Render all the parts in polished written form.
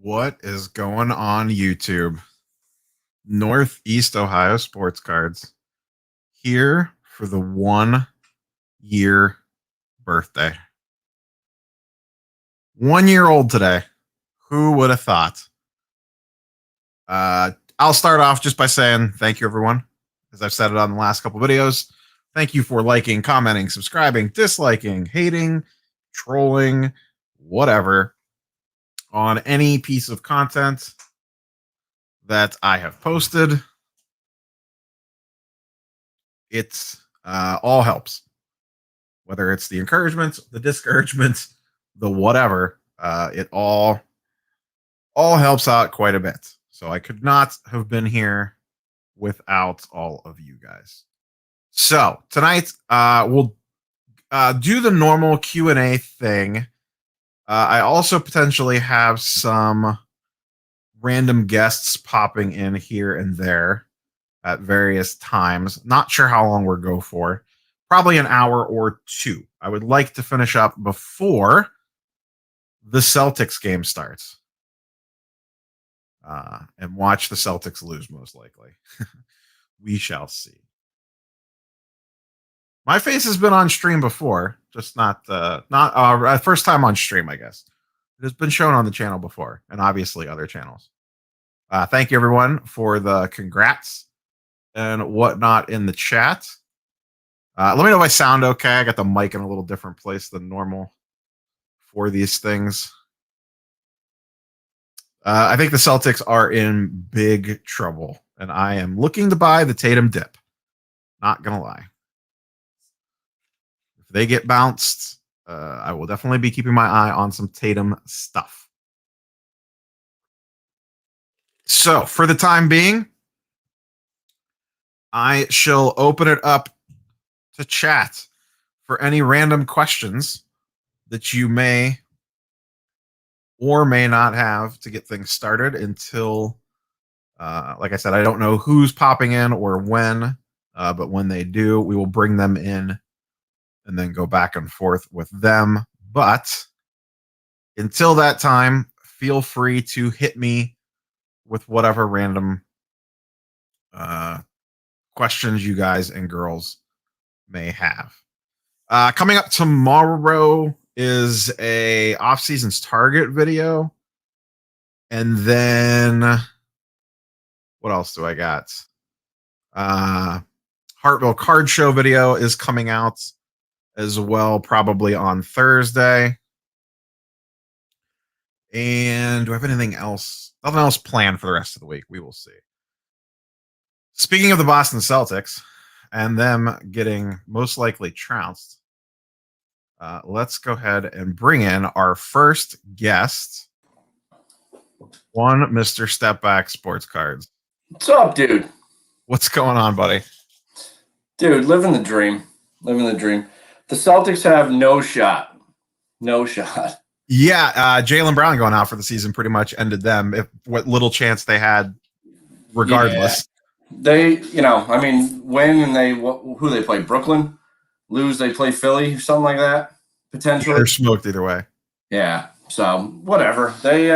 What is going on, YouTube? Northeast Ohio Sports Cards here for the 1-year birthday. 1 year old today. Who would have thought? I'll start off just by saying thank you, everyone. As I've said it on the last couple videos, thank you for liking, commenting, subscribing, disliking, hating, trolling, whatever, on any piece of content that I have posted. It's all helps, whether it's the encouragement, the discouragement, the whatever. It all helps out quite a bit. So I could not have been here without all of you guys. So tonight we'll do the normal Q&A thing. I also potentially have some random guests popping in here and there at various times. Not sure how long we'll go for. Probably an hour or two. I would like to finish up before the Celtics game starts. And watch the Celtics lose, most likely. We shall see. My face has been on stream before, just not first time on stream, I guess. It has been shown on the channel before, and obviously other channels. Thank you, everyone, for the congrats and whatnot in the chat. Let me know if I sound okay. I got the mic in a little different place than normal for these things. I think the Celtics are in big trouble, and I am looking to buy the Tatum dip. Not going to lie. If they get bounced, I will definitely be keeping my eye on some Tatum stuff. So, for the time being, I shall open it up to chat for any random questions that you may or may not have to get things started until, like I said, I don't know who's popping in or when, but when they do, we will bring them in and then go back and forth with them. But until that time, feel free to hit me with whatever random questions you guys and girls may have. Coming up tomorrow is a off-seasons target video. And then what else do I got? Hartville Card Show video is coming out as well, probably on Thursday. And do I have anything else? Nothing else planned for the rest of the week. We will see. Speaking of the Boston Celtics and them getting most likely trounced, let's go ahead and bring in our first guest, one Mr. Stepback Sports Cards. What's up, dude? What's going on, buddy? Dude, living the dream. Living the dream. The Celtics have no shot. No shot. Yeah, Jaylen Brown going out for the season pretty much ended them, if what little chance they had, regardless. Yeah. They, I mean, win and who they play? Brooklyn? Lose, they play Philly, something like that, potentially. They're smoked either way. Yeah, so whatever. They,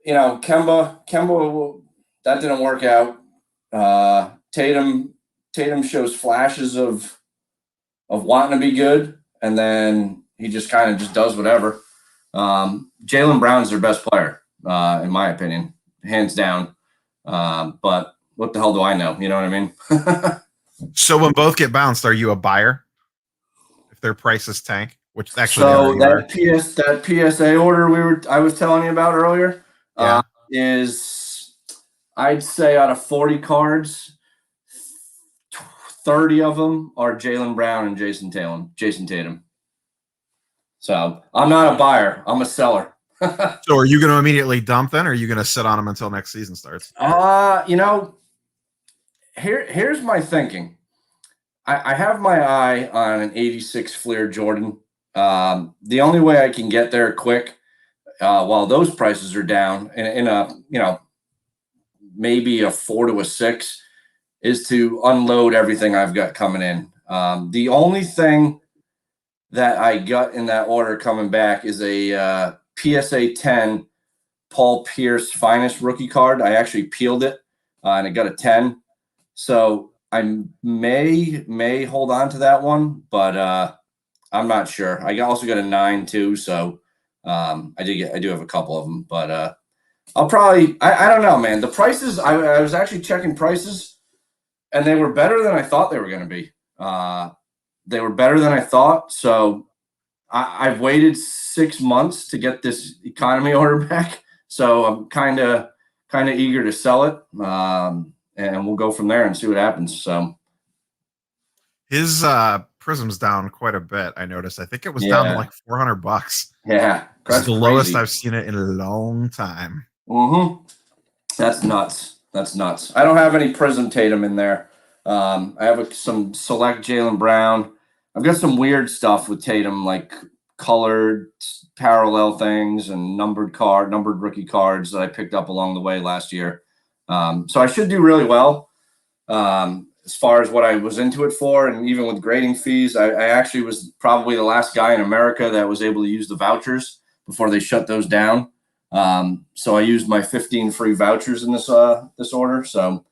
Kemba, that didn't work out. Tatum shows flashes of wanting to be good, and then he just kind of just does whatever. Jaylen Brown's their best player, in my opinion, hands down. But what the hell do I know? You know what I mean? So when both get bounced, are you a buyer if their prices tank? Which actually, so that PSA order I was telling you about earlier, yeah. Is, I'd say out of 40 cards, 30 of them are Jaylen Brown and Jason Tatum. So I'm not a buyer. I'm a seller. So are you going to immediately dump then, or are you going to sit on them until next season starts? Here's my thinking. I have my eye on an 86 Fleer Jordan. The only way I can get there quick, while those prices are down in a, maybe a 4 to a 6, is to unload everything I've got coming in. The only thing that I got in that order coming back is a PSA 10 Paul Pierce Finest rookie card. I actually peeled it and it got a 10. So I may hold on to that one, but I'm not sure. I also got a 9 too, so I do have a couple of them, but I'll probably I don't know, man. The prices I was actually checking prices, and they were better than I thought they were going to be. They were better than I thought, so I've waited 6 months to get this economy order back, so I'm kind of eager to sell it, and we'll go from there and see what happens. So His Prism's down quite a bit. I noticed. I think it was down to yeah, like $400. yeah, It's that's the lowest crazy. I've seen it in a long time. Mm-hmm. That's nuts. That's nuts. I don't have any Prism Tatum in there. I have some select Jaylen Brown. I've got some weird stuff with Tatum, like colored parallel things and numbered rookie cards that I picked up along the way last year. So I should do really well as far as what I was into it for. And even with grading fees, I actually was probably the last guy in America that was able to use the vouchers before they shut those down. So I used my 15 free vouchers in this order. So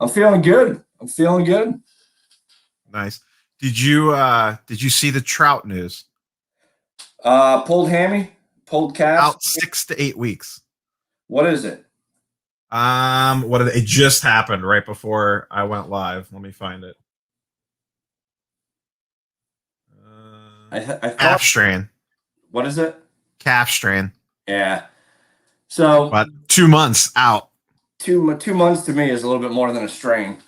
I'm feeling good. I'm feeling good. Nice. Did you see the Trout news? Pulled hammy, pulled calf. Out 6 to 8 weeks. What is it? It just happened right before I went live. Let me find it. I Calf thought. strain. What is it? Calf strain. Yeah. So, but 2 months out. 2 months to me is a little bit more than a strain.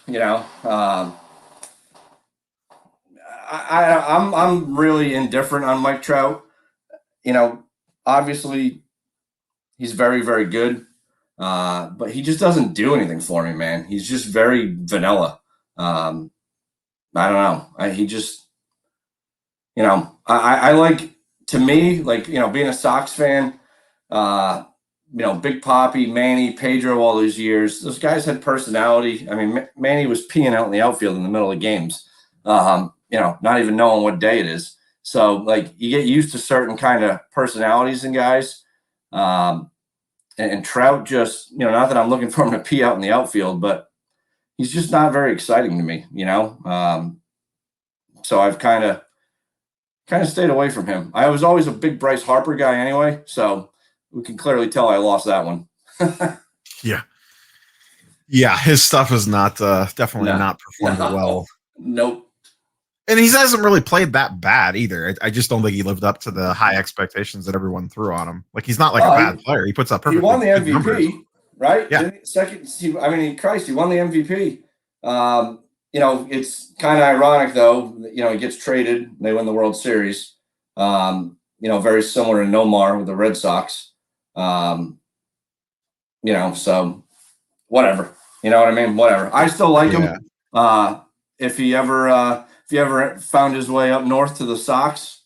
I'm really indifferent on Mike Trout. Obviously he's very, very good, but he just doesn't do anything for me, man. He's just very vanilla. I don't know. He just, I like, to me, like, being a Sox fan, Big Papi, Manny, Pedro, all those years, those guys had personality. I mean, Manny was peeing out in the outfield in the middle of games, not even knowing what day it is. So, like, you get used to certain kind of personalities in guys. And Trout just, not that I'm looking for him to pee out in the outfield, but he's just not very exciting to me, So I've kind of stayed away from him. I was always a big Bryce Harper guy anyway, so we can clearly tell I lost that one. Yeah, his stuff is not definitely not performed well. Nope. And he hasn't really played that bad either. I just don't think he lived up to the high expectations that everyone threw on him. Like, he's not like a bad player. He puts up perfectly. He won the MVP, numbers. right? Yeah. Christ, he won the MVP. It's kind of ironic though. He gets traded. They win the World Series. Very similar to Nomar with the Red Sox. So whatever. You know what I mean? Whatever. I still like him. If he ever found his way up north to the Sox,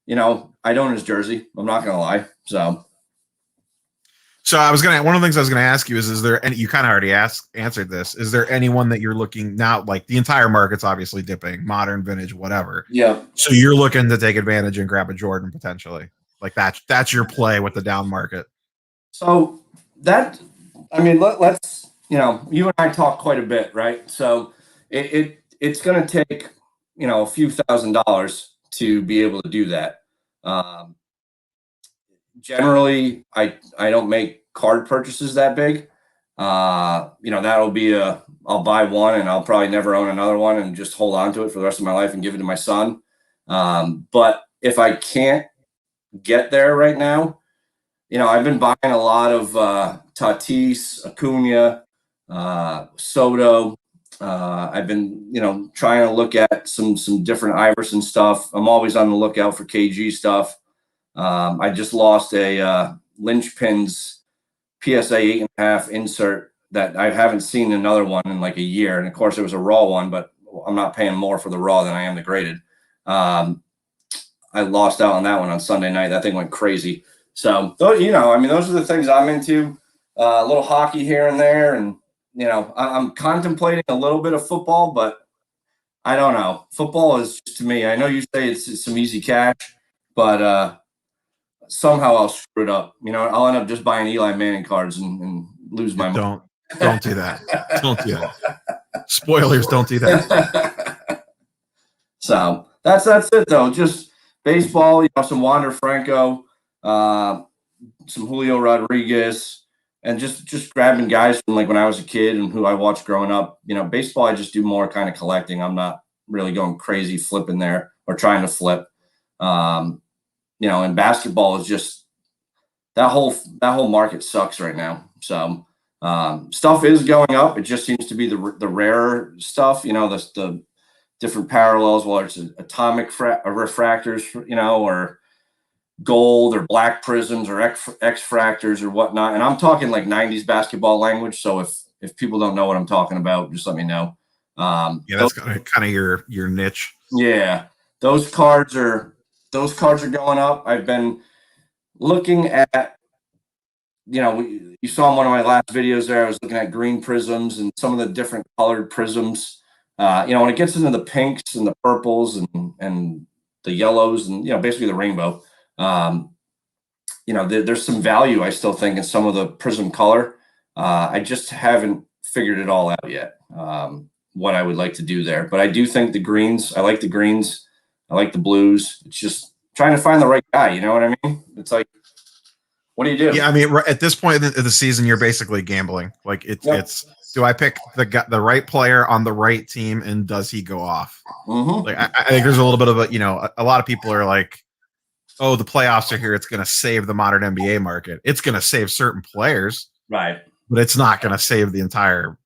I'd own his jersey. I'm not gonna lie. So one of the things I was gonna ask you is there any, you kind of already answered this. Is there anyone that you're looking now, like the entire market's obviously dipping, modern, vintage, whatever. Yeah. So you're looking to take advantage and grab a Jordan potentially. Like that's your play with the down market. So let's, you and I talk quite a bit, right? So it's going to take, a few $1,000s to be able to do that. Generally, I don't make card purchases that big. That'll be I'll buy one and I'll probably never own another one and just hold on to it for the rest of my life and give it to my son. But if I can't get there right now, I've been buying a lot of Tatis, Acuna, Soto. I've been, trying to look at some different Iverson stuff. I'm always on the lookout for KG stuff. I just lost a Lynchpins PSA 8.5 insert that I haven't seen another one in like a year. And of course, it was a raw one, but I'm not paying more for the raw than I am the graded. I lost out on that one on Sunday night. That thing went crazy. So, those are the things I'm into. A little hockey here and there. And, I'm contemplating a little bit of football, but I don't know. Football is, to me, I know you say it's some easy cash, but somehow I'll screw it up. I'll end up just buying Eli Manning cards and lose my money. Don't do that. Don't do that. Spoilers, don't do that. So that's it though. Just baseball, some Wander Franco, some Julio Rodriguez, and just grabbing guys from like when I was a kid and who I watched growing up. Baseball, I just do more kind of collecting. I'm not really going crazy flipping there or trying to flip. And basketball is just that whole market sucks right now. So stuff is going up. It just seems to be the rarer stuff. The different parallels, whether it's atomic refractors, or gold or black prisms or X fractors or whatnot. And I'm talking like 90s basketball language. So if people don't know what I'm talking about, just let me know. That's kind of your niche. Yeah, those cards are going up. I've been looking at, you saw in one of my last videos there, I was looking at green prisms and some of the different colored prisms. When it gets into the pinks and the purples and the yellows and, basically the rainbow, there's some value, I still think, in some of the prism color. I just haven't figured it all out yet, what I would like to do there. But I do think I like the greens. I like the blues. It's just trying to find the right guy. You know what I mean? It's like, what do you do? Yeah, I mean, at this point of the season, you're basically gambling. Like it's do I pick the right player on the right team, and does he go off? Mm-hmm. Like I think there's a little bit of a lot of people are like, oh, the playoffs are here. It's going to save the modern NBA market. It's going to save certain players, right? But it's not going to save the entire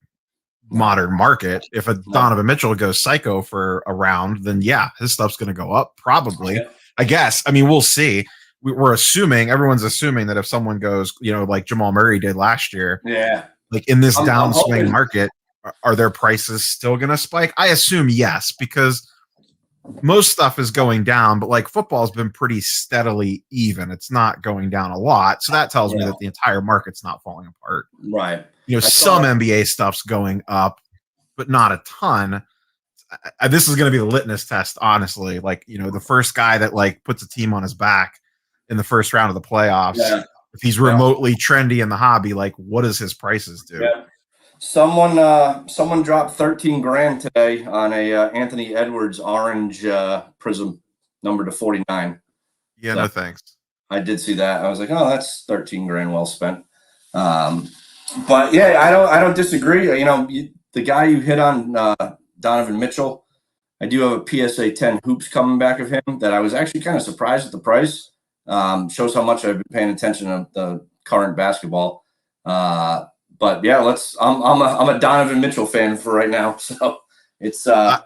modern market. If a Donovan Mitchell goes psycho for a round, then yeah, his stuff's going to go up probably. Yeah. I guess. I mean, we'll see. Everyone's assuming that if someone goes, like Jamal Murray did last year, like in this downswing market, are their prices still going to spike? I assume yes, because most stuff is going down, but like football's been pretty steadily even. It's not going down a lot. So that tells me that the entire market's not falling apart. Right. Some NBA stuff's going up, but not a ton. This is going to be the litmus test, honestly. Like, the first guy that like puts a team on his back in the first round of the playoffs, if he's remotely trendy in the hobby, like what does his prices do? Yeah. Someone dropped 13 grand today on a Anthony Edwards orange prism number to 49. Yeah, so, no thanks. I did see that. I was like, oh, that's 13 grand well spent. But yeah, I don't disagree. The guy you hit on, Donovan Mitchell, I do have a PSA 10 hoops coming back of him that I was actually kind of surprised at the price. Shows how much I've been paying attention to the current basketball. But yeah, I'm a Donovan Mitchell fan for right now. So it's I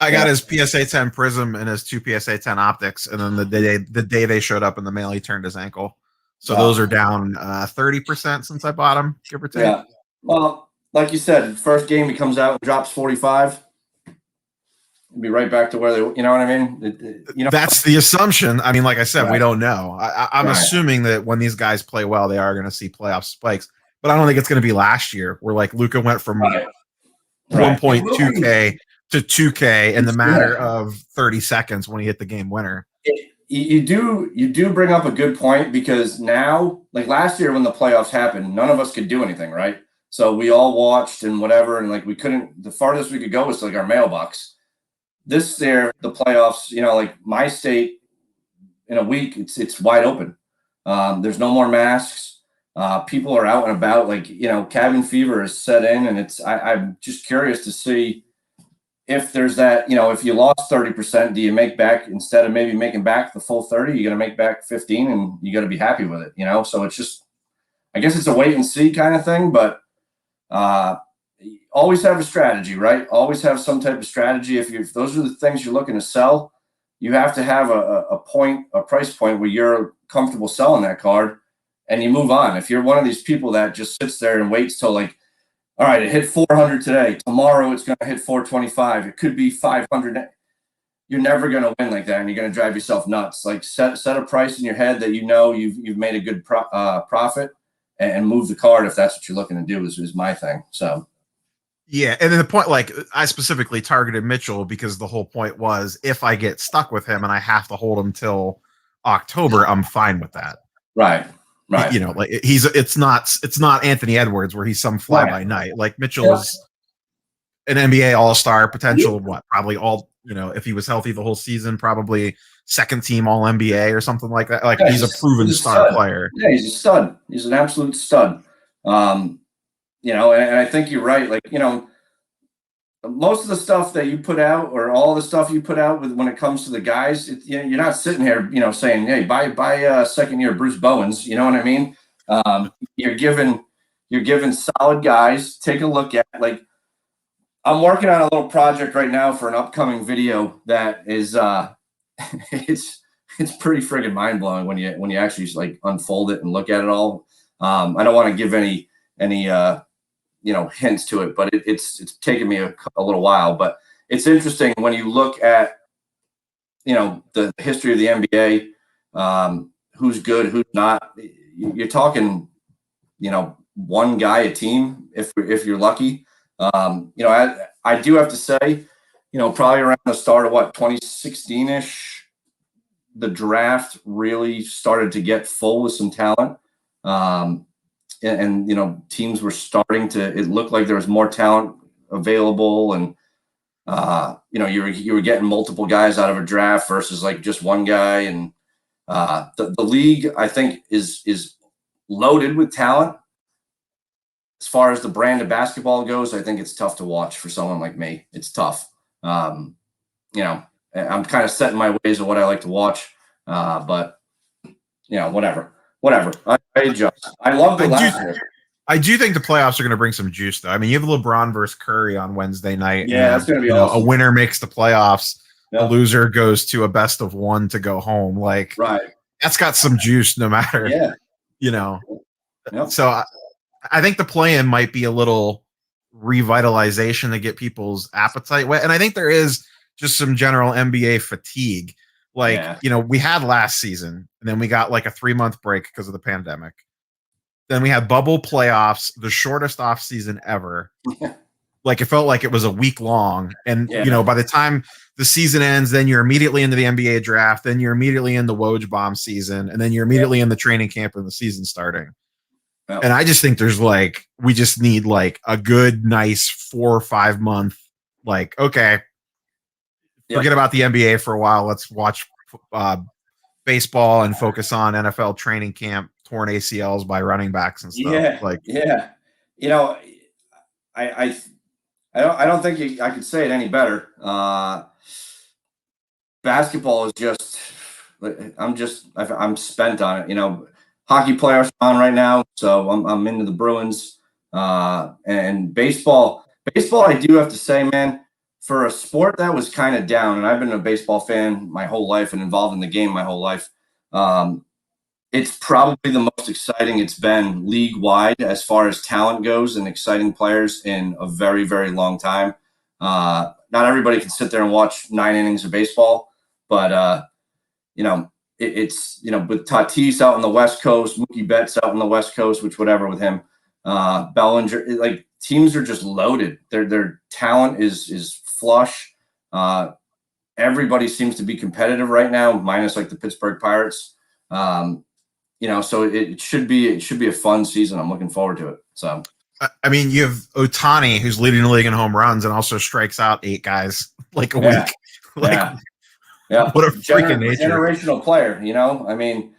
got his PSA 10 prism and his 2 PSA 10 optics, and then the day they showed up in the mail, he turned his ankle. So those are down 30% since I bought him, give or take. Yeah. Well, like you said, first game he comes out and drops 45. He'll be right back to where they, you know what I mean? That's the assumption. I mean, like I said, we don't know. I'm assuming that when these guys play well, they are going to see playoff spikes. But I don't think it's going to be last year where like Luka went from 1.2K to 2K in the matter of 30 seconds when he hit the game winner. You do bring up a good point, because now, like last year when the playoffs happened, none of us could do anything, right? So we all watched and whatever, and like we couldn't. The farthest we could go was to like our mailbox. This year, the playoffs, like my state, in a week, it's wide open. There's no more masks. People are out and about. Like cabin fever is set in, and I'm just curious to see if there's that. If you lost 30%, do you make back, instead of maybe making back the full 30, you're going to make back 15, and you got to be happy with it. So it's just, I guess it's a wait and see kind of thing, but. Always have a strategy, right? Always have some type of strategy. If those are the things you're looking to sell, you have to have a price point where you're comfortable selling that card, and you move on. If you're one of these people that just sits there and waits till like, all right, it hit 400 today, tomorrow it's going to hit 425, it could be 500. You're never going to win like that, and you're going to drive yourself nuts. Like set a price in your head that you've made a good profit, and move the card if that's what you're looking to do is my thing. So. Yeah, and then the point, like I specifically targeted Mitchell because the whole point was if I get stuck with him and I have to hold him till October, I'm fine with that. Right. Right. You know, like it's not Anthony Edwards where he's some fly by night. Like Mitchell Yeah. is an NBA All-Star potential. Yeah. What probably all if he was healthy the whole season, probably second team All NBA or something like that. Like Yeah, he's a proven star stud. player. Yeah, he's a stud. He's an absolute stud. And I think you're right. Like, most of the stuff that you put out, or all the stuff you put out with when it comes to the guys, you're not sitting here, saying, "Hey, buy second year Bruce Bowens." You know what I mean? You're giving solid guys. Take a look at, like, I'm working on a little project right now for an upcoming video that is it's pretty friggin' mind blowing when you actually like unfold it and look at it all. I don't want to give any hints to it, but it's taken me a little while. But it's interesting when you look at the history of the NBA, who's good, who's not. You're talking one guy a team if you're lucky. I do have to say, probably around the start of 2016-ish, the draft really started to get full with some talent. And teams were starting to, it looked like there was more talent available. And, you were getting multiple guys out of a draft versus like just one guy. And the league, I think, is loaded with talent. As far as the brand of basketball goes, I think it's tough to watch for someone like me. It's tough. I'm kind of set in my ways of what I like to watch, but whatever. I adjust. I love the last year. I do think the playoffs are going to bring some juice, though. I mean, you have LeBron versus Curry on Wednesday night. Yeah, that's going to be awesome. A winner makes the playoffs. Yep. A loser goes to a best of one to go home. Like, right. That's got some juice, no matter. Yeah. Yep. So I think the play-in might be a little revitalization to get people's appetite wet. And I think there is just some general NBA fatigue. Like, we had last season, and then we got like a 3-month break because of the pandemic. Then we had bubble playoffs, the shortest off season ever. Like, it felt like it was a week long. And, by the time the season ends, then you're immediately into the NBA draft. Then you're immediately in the Woj bomb season. And then you're immediately in the training camp and the season starting. Yep. And I just think we just need like a good, nice 4 or 5 month, like, okay, forget about the NBA for a while. Let's watch baseball and focus on NFL training camp, torn ACLs by running backs and stuff. I don't think I could say it any better. Basketball is just, I'm spent on it. Hockey playoffs are on right now, so I'm into the Bruins. And baseball, I do have to say, man, for a sport that was kind of down, and I've been a baseball fan my whole life and involved in the game my whole life, it's probably the most exciting it's been league-wide as far as talent goes and exciting players in a very, very long time. Not everybody can sit there and watch 9 innings of baseball, but, it's with Tatis out on the West Coast, Mookie Betts out on the West Coast, which whatever with him, Bellinger, like teams are just loaded. Their talent is flush. Everybody seems to be competitive right now, minus like the Pittsburgh Pirates. So it should be a fun season. I'm looking forward to it. So I mean, you have Ohtani, who's leading the league in home runs and also strikes out 8 guys like a week. What a freaking generational player, I mean,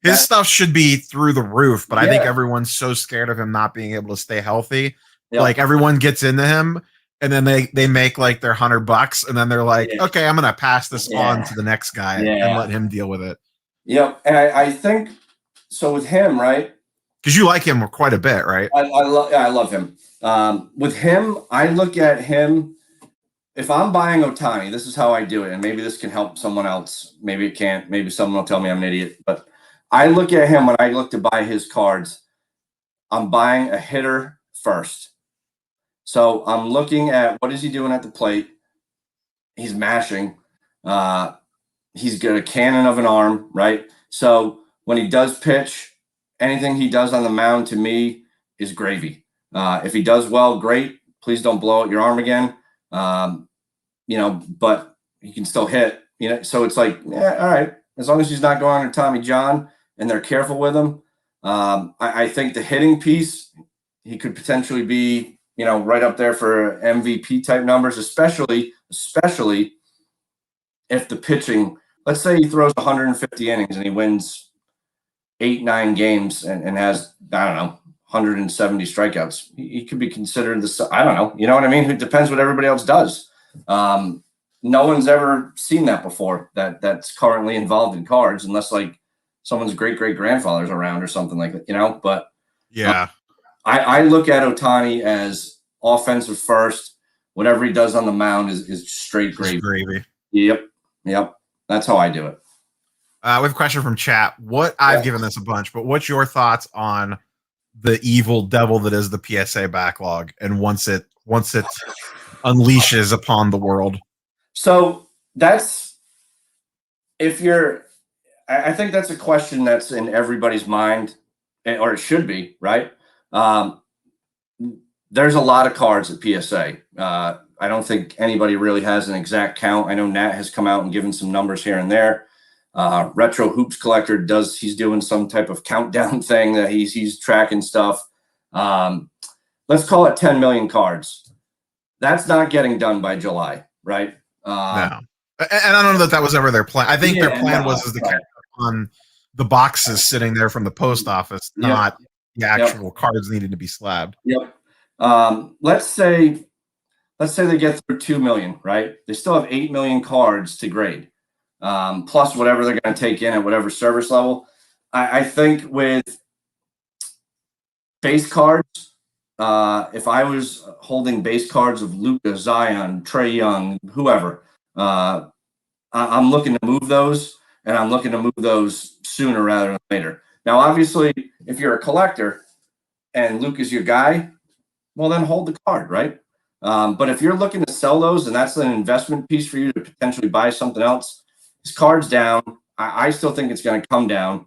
his stuff should be through the roof, but I think everyone's so scared of him not being able to stay healthy. Like everyone gets into him and then they make like their $100 and then they're like, okay, I'm going to pass this on to the next guy and let him deal with it. Yep. And I think so with him, right? Because you like him quite a bit, right? I love him. With him, I look at him. If I'm buying Ohtani, this is how I do it, and maybe this can help someone else. Maybe it can't. Maybe someone will tell me I'm an idiot. But I look at him when I look to buy his cards. I'm buying a hitter first. So I'm looking at what is he doing at the plate. He's mashing. He's got a cannon of an arm, right? So when he does pitch, anything he does on the mound to me is gravy. If he does well, great. Please don't blow out your arm again. But he can still hit, so it's like, all right. as long as he's not going under Tommy John and they're careful with him. I think the hitting piece, he could potentially be, right up there for MVP type numbers, especially if the pitching, let's say he throws 150 innings and he wins 8-9 games and has, I don't know, 170 strikeouts. He could be considered I don't know. You know what I mean? It depends what everybody else does. No one's ever seen that before that's currently involved in cards, unless like someone's great-great-grandfather's around or something like that, but yeah. I look at Ohtani as offensive first. Whatever he does on the mound is straight gravy. Yep. That's how I do it. We have a question from chat. I've given this a bunch, but what's your thoughts on the evil devil that is the PSA backlog, and once it unleashes upon the world? So I think that's a question that's in everybody's mind, or it should be, right? There's a lot of cards at PSA. I don't think anybody really has an exact count. I know Nat has come out and given some numbers here and there. Retro Hoops Collector he's doing some type of countdown thing that he's tracking stuff. Let's call it 10 million cards. That's not getting done by July, right? No. And I don't know that was ever their plan. I think their plan was to count on the boxes sitting there from the post office, not the actual cards needed to be slabbed. Yep. Let's say they get through 2 million, right? They still have 8 million cards to grade, plus whatever they're going to take in at whatever service level. I think with base cards, if I was holding base cards of Luka, Zion, Trae Young, whoever, I'm looking to move those, and I'm looking to move those sooner rather than later. Now, obviously, if you're a collector and Luka's your guy, well, then hold the card, right? But if you're looking to sell those and that's an investment piece for you to potentially buy something else, his card's down. I still think it's going to come down.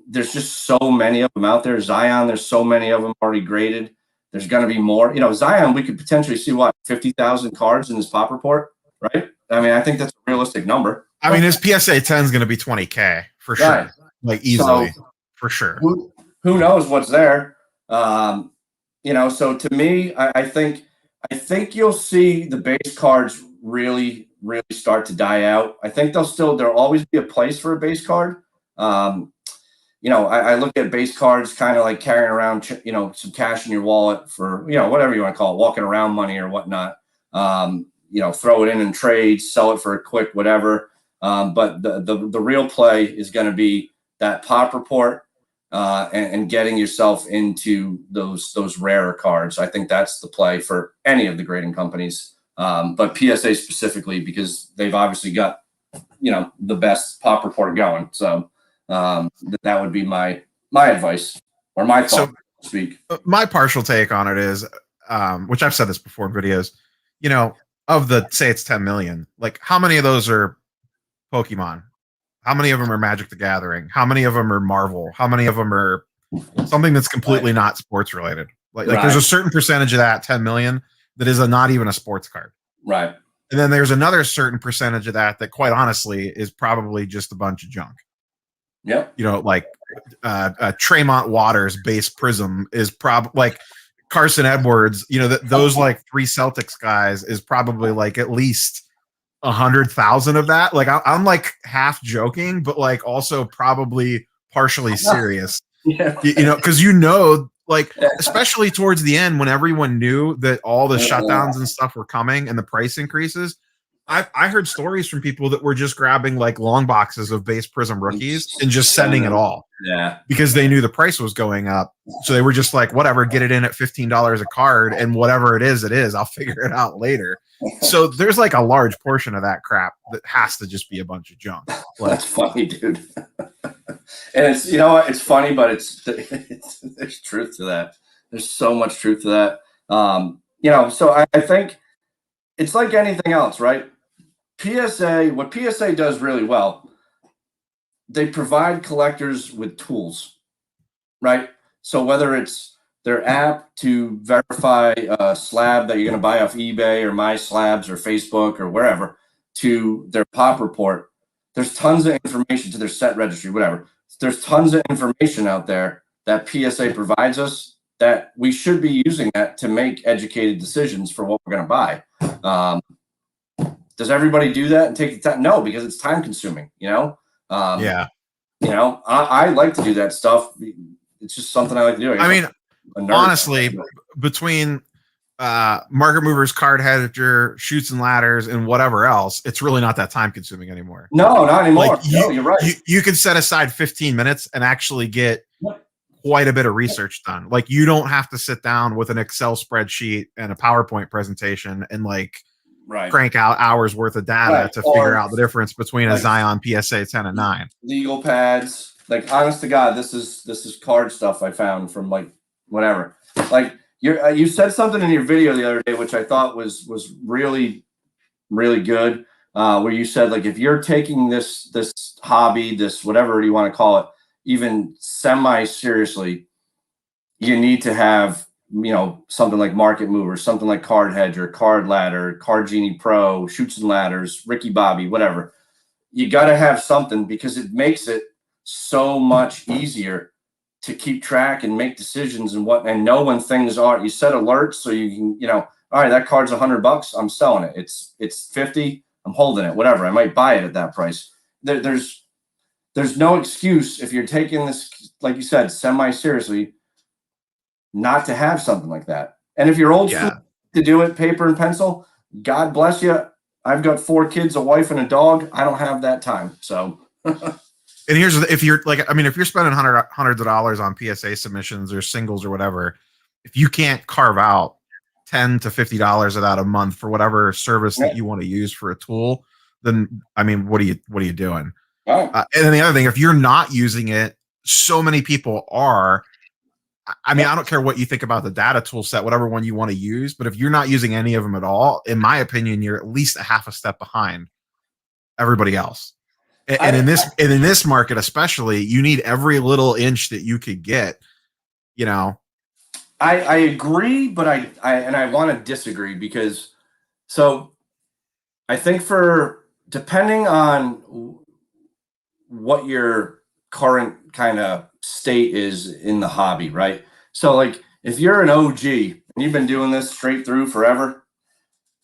There's just so many of them out there. Zion, there's so many of them already graded. There's going to be more. Zion, we could potentially see 50,000 cards in his pop report, right? I mean, I think that's a realistic number. I mean, his PSA 10 is going to be 20K for sure, right. Like easily, for sure. Who knows what's there? So to me, I think you'll see the base cards really, really start to die out. I think there'll always be a place for a base card. I look at base cards kind of like carrying around, some cash in your wallet for, whatever you want to call it, walking around money or whatnot. Throw it in trade, sell it for a quick whatever. But the real play is going to be that pop report and getting yourself into those rarer cards. I think that's the play for any of the grading companies, but PSA specifically, because they've obviously got the best pop report going. So that would be my advice or my thought. So speak. My partial take on it is, which I've said this before in videos, of say it's 10 million, like how many of those are Pokemon? How many of them are Magic the Gathering? How many of them are Marvel? How many of them are something that's completely not sports related? Like there's a certain percentage of that 10 million that is not even a sports card. Right. And then there's another certain percentage of that quite honestly is probably just a bunch of junk. Yep. Like Tremont Waters base prism is probably like Carson Edwards, those like 3 Celtics guys is probably like at least 100,000 of that. Like I'm like half joking, but like also probably partially serious. Because like especially towards the end when everyone knew that all the shutdowns and stuff were coming and the price increases, I heard stories from people that were just grabbing like long boxes of base prism rookies and just sending it all. Yeah. Because they knew the price was going up. So they were just like, whatever, get it in at $15 a card, and whatever it is, I'll figure it out later. So there's like a large portion of that crap that has to just be a bunch of junk. That's funny, dude. And it's, it's funny, but there's truth to that. There's so much truth to that. So I think it's like anything else, right? What PSA does really well, they provide collectors with tools, right? So whether it's their app to verify a slab that you're going to buy off eBay or My Slabs or Facebook or wherever, to their pop report, there's tons of information to their set registry, whatever. There's tons of information out there that PSA provides us that we should be using that to make educated decisions for what we're going to buy. Does everybody do that and take the time? No, because it's time consuming, Yeah. I like to do that stuff. It's just something I like to do. I mean, honestly, between market movers, card hedger, shoots and ladders, and whatever else, it's really not that time consuming anymore. No, not anymore. Like no, you're right. You can set aside 15 minutes and actually get quite a bit of research done. Like, you don't have to sit down with an Excel spreadsheet and a PowerPoint presentation and crank out hours worth of data to figure out the difference between a Zion PSA 10 and 9. Legal pads, honest to God, this is card stuff I found from whatever. You said something in your video the other day, which I thought was really, really good. Where you said, if you're taking this hobby, this whatever you want to call it, even semi seriously, you need to have something like Market Mover, something like Card Hedger, Card Ladder, Card Genie Pro, Shoots and Ladders, Ricky Bobby, whatever. You got to have something because it makes it so much easier to keep track and make decisions and know when things are. You set alerts so you can, all right, that card's $100. I'm selling it. It's 50. I'm holding it. Whatever. I might buy it at that price. There's no excuse if you're taking this, like you said, semi seriously, not to have something like that. And if you're old school to do it, paper and pencil, God bless you. I've got 4 kids, a wife, and a dog. I don't have that time. So. And here's if you're if you're spending hundreds of dollars on PSA submissions or singles or whatever, if you can't carve out $10 to $50 of that a month for whatever service that you want to use for a tool, then what are you doing? Right. And then the other thing, if you're not using it, so many people are. I don't care what you think about the data tool set, whatever one you want to use, but if you're not using any of them at all, in my opinion, you're at least a half a step behind everybody else. And in this market, especially, you need every little inch that you could get, I agree, but I want to disagree because I think depending on what your current kind of state is in the hobby, right? So if you're an OG and you've been doing this straight through forever,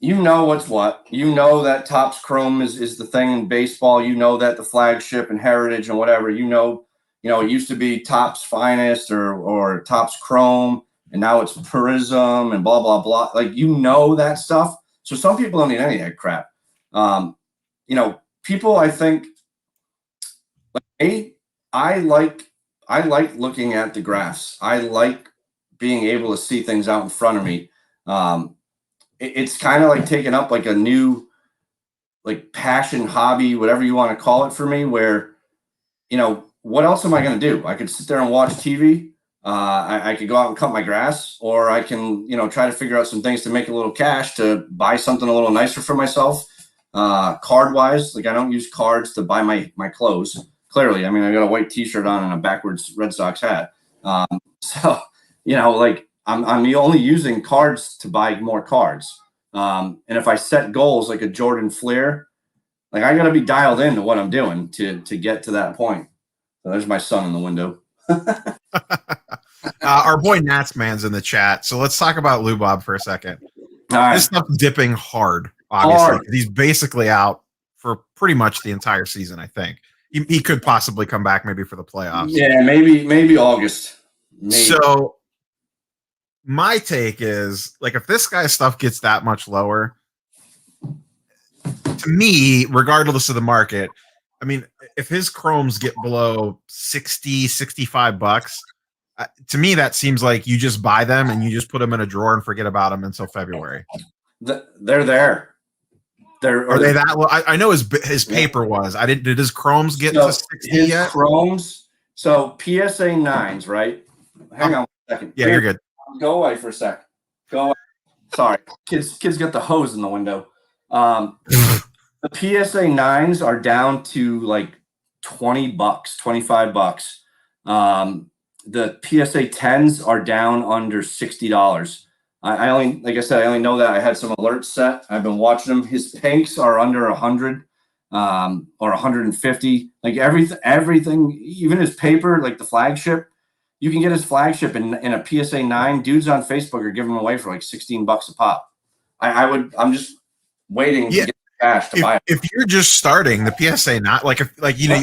what's what. That Topps Chrome is the thing in baseball. That the flagship and Heritage and whatever, it used to be Topps Finest or Topps Chrome, and now it's Prism and blah, blah, blah. That stuff. So some people don't need any of that crap. People, I think, I like looking at the graphs. I like being able to see things out in front of me. It's kind of like taking up a new passion, hobby, whatever you want to call it for me, where, what else am I going to do? I could sit there and watch TV. I could go out and cut my grass, or I can, try to figure out some things to make a little cash to buy something a little nicer for myself. Card wise, I don't use cards to buy my clothes. Clearly, I got a white T-shirt on and a backwards Red Sox hat. So, I'm only using cards to buy more cards. And if I set goals like a Jordan Fleer, I got to be dialed into what I'm doing to get to that point. So there's my son in the window. Our boy Natsman's in the chat. So let's talk about Lou Bob for a second. All right. This stuff's dipping hard, obviously. He's basically out for pretty much the entire season, I think. He could possibly come back maybe for the playoffs. Yeah, maybe August. Maybe. So my take is, if this guy's stuff gets that much lower, to me, regardless of the market, if his chromes get below $60, $65, to me, that seems like you just buy them and you just put them in a drawer and forget about them until February. They're there. Are they that low? I know his paper was. Did his chromes get to 60 yet? Chromes. So PSA 9s, right? Hang on a second. Yeah, you're good. Go away for a sec. Go away. Sorry. Kids got the hose in the window. The PSA 9s are down to $20, $25. The PSA 10s are down under $60. I only, like I said, I only know that I had some alerts set. I've been watching them. His pinks are under 100. or 150. Like everything, even his paper, like the flagship, you can get his flagship in a PSA 9. Dudes on Facebook are giving them away for like $16 a pop. I'm just waiting to get the cash to buy it. If you're just starting the PSA, not like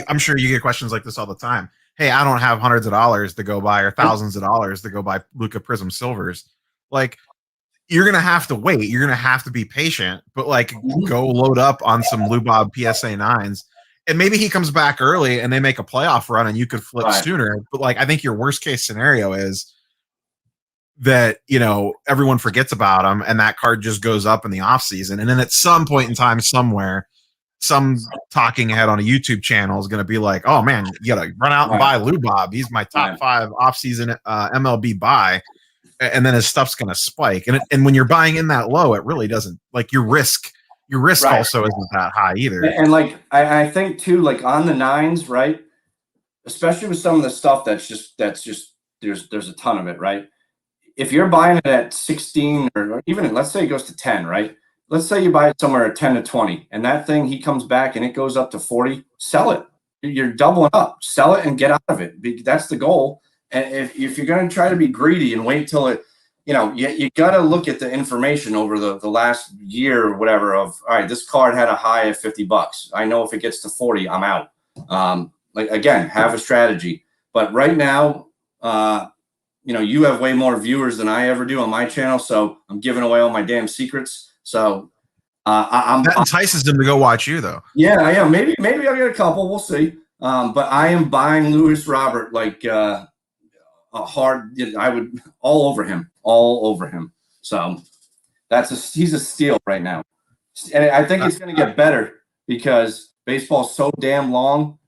I'm sure you get questions like this all the time. Hey, I don't have hundreds of dollars to go buy or thousands of dollars to go buy Luka Prism Silvers. Like, you're gonna have to wait. You're gonna have to be patient, but like go load up on some Lubob PSA 9s. And maybe he comes back early and they make a playoff run and you could flip sooner. But like I think your worst case scenario is that everyone forgets about him and that card just goes up in the off season. And then at some point in time somewhere, some talking head on a YouTube channel is going to be like, oh man, you gotta run out and buy Lubob. He's my top 5 off season MLB buy. And then his stuff's going to spike. And when you're buying in that low, it really doesn't, like, your risk also isn't that high either. And like, I think too, like on the 9s, right? Especially with some of the stuff that's just, there's a ton of it, right? If you're buying it at 16 or even, let's say it goes to 10, right? Let's say you buy it somewhere at 10 to 20 and that thing, he comes back and it goes up to 40, sell it. You're doubling up, sell it and get out of it. That's the goal. And if you're going to try to be greedy and wait till it, you got to look at the information over the last year or whatever of, all right, this card had a high of $50. I know if it gets to 40, I'm out. Like, again, have a strategy. But right now, you have way more viewers than I ever do on my channel. So I'm giving away all my damn secrets. So that entices them to go watch you though. Yeah, I am. Maybe I'll get a couple. We'll see. But I am buying Louis Robert like, hard. I would all over him. So he's a steal right now, and I think it's going to get better because baseball's so damn long,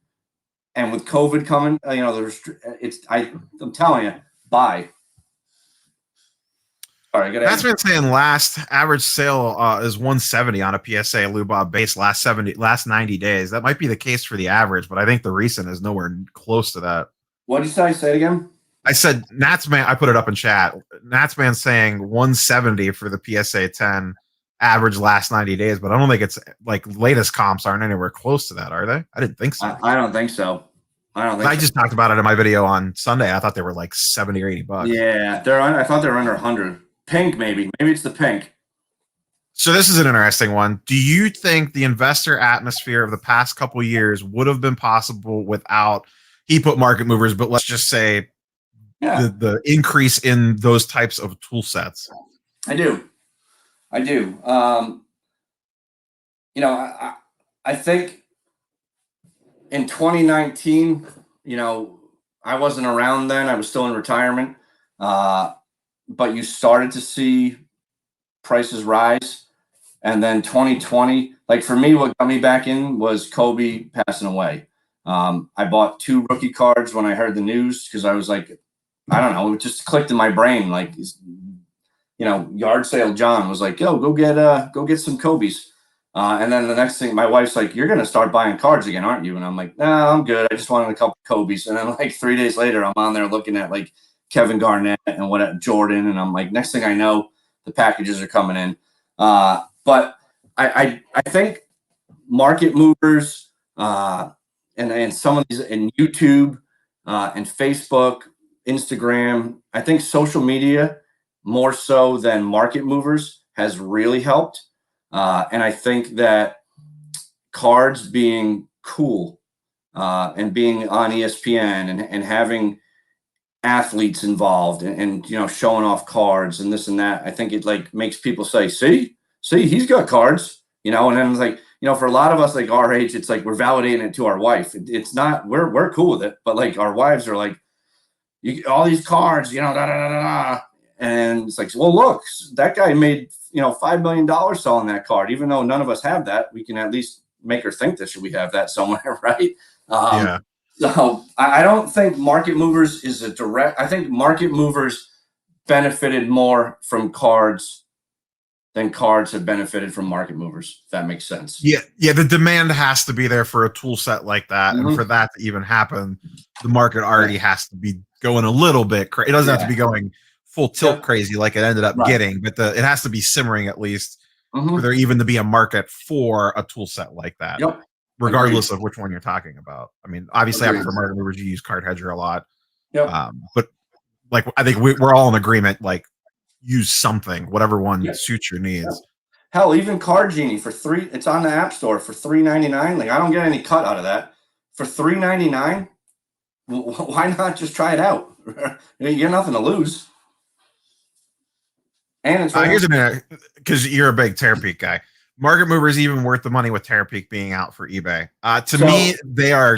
and with COVID coming, I'm telling you, buy. All right, that's been saying last average sale is 170 on a PSA Lubob base last 90 days. That might be the case for the average, but I think the recent is nowhere close to that. What did you say? Say it again. I said Natsman. I put it up in chat. Natsman saying 170 for the PSA 10 average last 90 days, but I don't think it's like latest comps aren't anywhere close to that, are they? I didn't think so. I don't think so. I just talked about it in my video on Sunday. I thought they were like 70 or 80 bucks. Yeah, I thought they were under 100. Pink, maybe it's the pink. So this is an interesting one. Do you think the investor atmosphere of the past couple of years would have been possible without he put market movers, but let's just say the increase in those types of tool sets? I do. I think in 2019, I wasn't around then. I was still in retirement. But you started to see prices rise. And then 2020, like for me, what got me back in was Kobe passing away. I bought 2 rookie cards when I heard the news because I was like, I don't know, it just clicked in my brain. Like, Yard Sale John was like, yo, go get some Kobe's. And then the next thing, my wife's like, you're going to start buying cards again, aren't you? And I'm like, nah, I'm good. I just wanted a couple Kobe's. And then like 3 days later, I'm on there looking at like Kevin Garnett and Jordan. And I'm like, next thing I know, the packages are coming in. But I think market movers and some of these in YouTube and Facebook, Instagram, I think social media more so than market movers has really helped. And I think that cards being cool and being on ESPN and having athletes involved and showing off cards and this and that, I think it like makes people say, see, he's got cards, and then it's like, for a lot of us like our age, it's like we're validating it to our wife. It's not, we're cool with it, but like our wives are like, all these cards, da da da da da. And it's like, well, look, that guy made, $5 million selling that card. Even though none of us have that, we can at least make her think that we have that somewhere, right? Yeah. So I don't think market movers is I think market movers benefited more from cards than cards have benefited from market movers, if that makes sense. Yeah. The demand has to be there for a tool set like that. Mm-hmm. And for that to even happen, the market already has to be going a little bit crazy. It doesn't have to be going full tilt crazy like it ended up getting, but it has to be simmering at least for there even to be a market for a tool set like that. Yep. regardless of which one you're talking about. I mean, obviously, Agreed. for market movers, you use Card Hedger a lot. Yep. But like, I think we're all in agreement. Like, use something, whatever one Yep. suits your needs. Yep. Hell, even Card Genie for $3. It's on the App Store for $3.99. Like, I don't get any cut out of that. For $3.99, why not just try it out? You get nothing to lose. And it's here's because you're a big Terapeak guy. Market Mover is even worth the money with Terapeak being out for eBay. To me, they are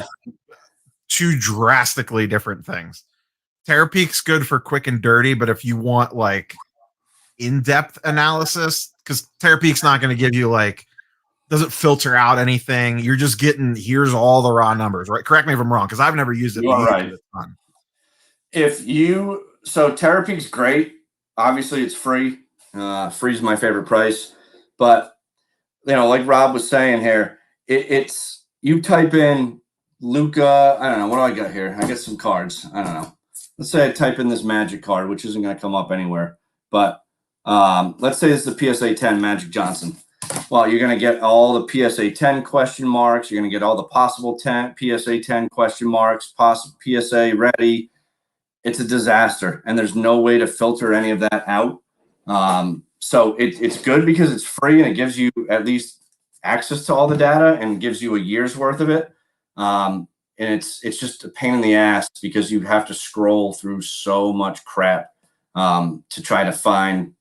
two drastically different things. Terapeak's good for quick and dirty, but if you want like in-depth analysis, because Terapeak's not going to give you like, doesn't filter out anything. You're just getting, here's all the raw numbers, right? Correct me if I'm wrong, because I've never used it. You are right. So Terapeak's great. Obviously, it's free. Free's my favorite price. But, like Rob was saying here, it's you type in Luca. I don't know. What do I got here? I got some cards. I don't know. Let's say I type in this Magic card, which isn't going to come up anywhere. But let's say this is the PSA 10 Magic Johnson. Well, you're going to get all the PSA 10 question marks. You're going to get all the possible PSA 10 question marks, possible PSA ready. It's a disaster, and there's no way to filter any of that out. So it's good because it's free and it gives you at least access to all the data and gives you a year's worth of it. And it's just a pain in the ass because you have to scroll through so much crap to try to find,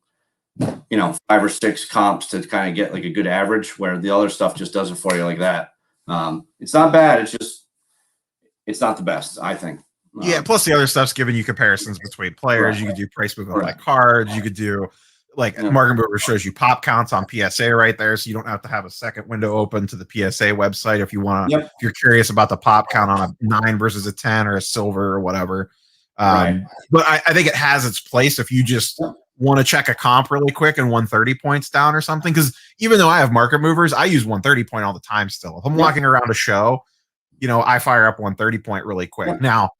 5 or 6 comps to kind of get like a good average, where the other stuff just does it for you like that. It's not bad. It's not the best, I think. Yeah. Plus the other stuff's giving you comparisons between players. Right. You could do price movement by cards. You could do Market Mover shows you pop counts on PSA right there. So you don't have to have a second window open to the PSA website if you want to, if you're curious about the pop count on a 9 versus a 10 or a silver or whatever. But I think it has its place if you just want to check a comp really quick and 130 points down or something. Because even though I have Market Movers, I use 130 point all the time still. If I'm walking around a show, I fire up 130 point really quick. Now,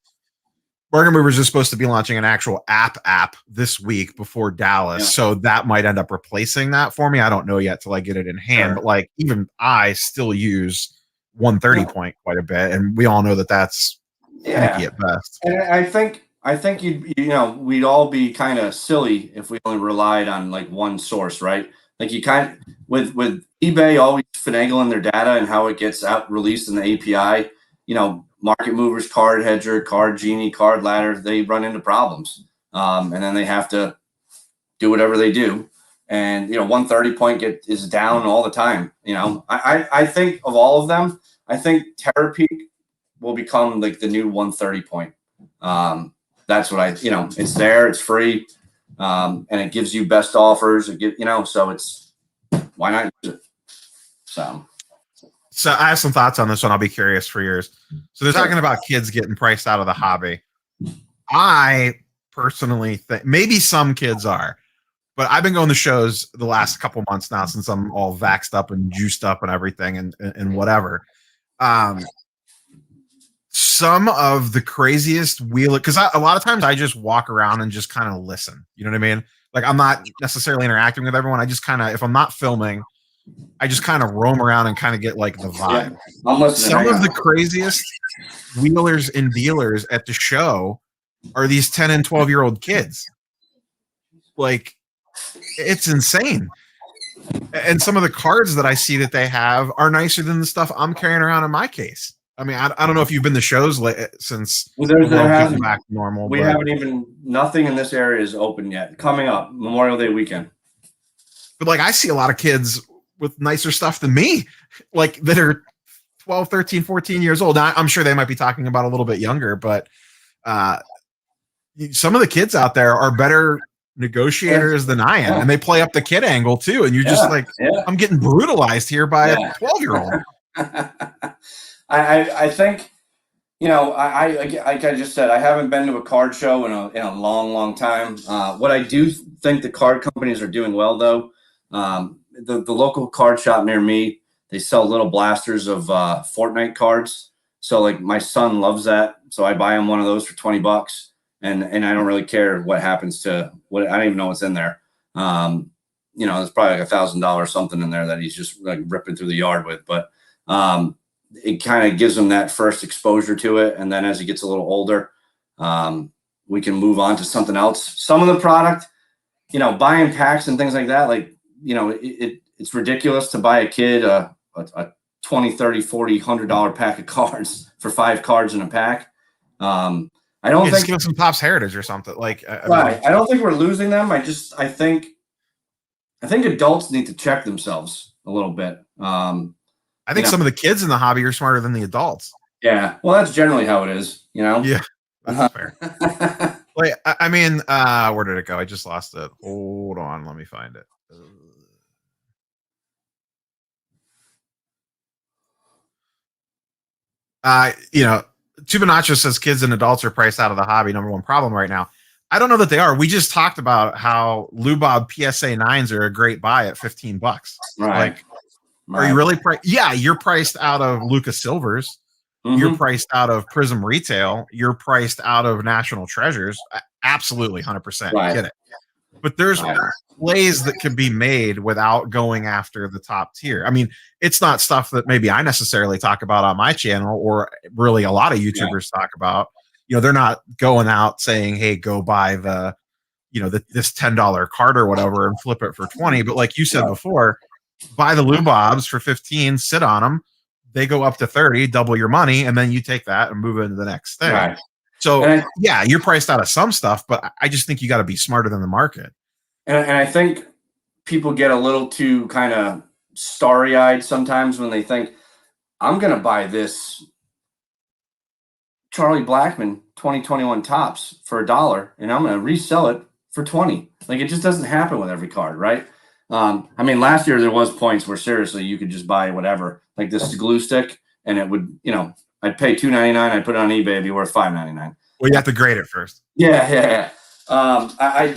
Market Movers is supposed to be launching an actual app this week before Dallas. So that might end up replacing that for me. I don't know yet till I get it in hand. But like, even I still use 130 point quite a bit. And we all know that that's finicky at best. And I think we'd all be kind of silly if we only relied on like one source, right? Like you kind of with eBay always finagling their data and how it gets out released in the API, Market Movers, Card Hedger, Card Genie, Card Ladder, they run into problems. And then they have to do whatever they do. And, 130 point is down all the time. I think of all of them, I think Terapeak will become like the new 130 point. That's what it's there, it's free. And it gives you best offers. So it's, why not use it? So I have some thoughts on this one. I'll be curious for yours. So they're talking about kids getting priced out of the hobby. I personally think maybe some kids are, but I've been going to shows the last couple months now since I'm all vaxxed up and juiced up and everything and whatever. Some of the craziest because a lot of times I just walk around and just kind of listen. You know what I mean? Like I'm not necessarily interacting with everyone. I just kind of, if I'm not filming, I just kind of roam around and kind of get like the vibe. Some of the craziest wheelers and dealers at the show are these 10 and 12-year-old kids. Like, it's insane. And some of the cards that I see that they have are nicer than the stuff I'm carrying around in my case. I mean, I don't know if you've been to shows since there back to normal. We haven't even, nothing in this area is open yet. Coming up, Memorial Day weekend. But like, I see a lot of kids with nicer stuff than me, like that are 12, 13, 14 years old. Now, I'm sure they might be talking about a little bit younger, but some of the kids out there are better negotiators than I am. And they play up the kid angle too. And you're just like, I'm getting brutalized here by a 12-year-old. I think, like I just said, I haven't been to a card show in a long, long time. What I do think the card companies are doing well, though, the local card shop near me, they sell little blasters of Fortnite cards. So like my son loves that. So I buy him one of those for $20 and I don't really care what happens to what, I don't even know what's in there. There's probably like $1,000 something in there that he's just like ripping through the yard with. But it kind of gives them that first exposure to it. And then as he gets a little older, we can move on to something else. Some of the product, buying packs and things like that, like, it's ridiculous to buy a kid a 20, 30, 40, $100 pack of cards for 5 cards in a pack. I don't think just give them some Topps Heritage or something. Like, I don't think we're losing them. I think adults need to check themselves a little bit. I think some of the kids in the hobby are smarter than the adults. Yeah. Well, that's generally how it is, Yeah, that's fair. Like, I mean, where did it go? I just lost it. Hold on, let me find it. Tubanacho says kids and adults are priced out of the hobby. Number one problem right now. I don't know that they are. We just talked about how Lubob PSA 9s are a great buy at $15. Right. Like, are you really priced? Yeah, you're priced out of Lucas Silvers. Mm-hmm. You're priced out of Prism Retail. You're priced out of National Treasures. Absolutely, 100%. Right. Get it. But there's plays that can be made without going after the top tier. I mean, it's not stuff that maybe I necessarily talk about on my channel, or really a lot of YouTubers talk about. They're not going out saying, hey, go buy the, this $10 card or whatever and flip it for 20. But like you said before, buy the Lubobs for 15, sit on them. They go up to 30, double your money, and then you take that and move into the next thing. Right. So, you're priced out of some stuff, but I just think you got to be smarter than the market. And I think people get a little too kind of starry-eyed sometimes when they think, I'm going to buy this Charlie Blackmon 2021 Topps for $1, and I'm going to resell it for 20. Like, it just doesn't happen with every card, right? I mean, last year there was points where seriously you could just buy whatever, like this glue stick, and it would, I'd pay $2.99, I'd put it on eBay, it'd be worth $5.99. Well, you have to grade it first. Yeah. I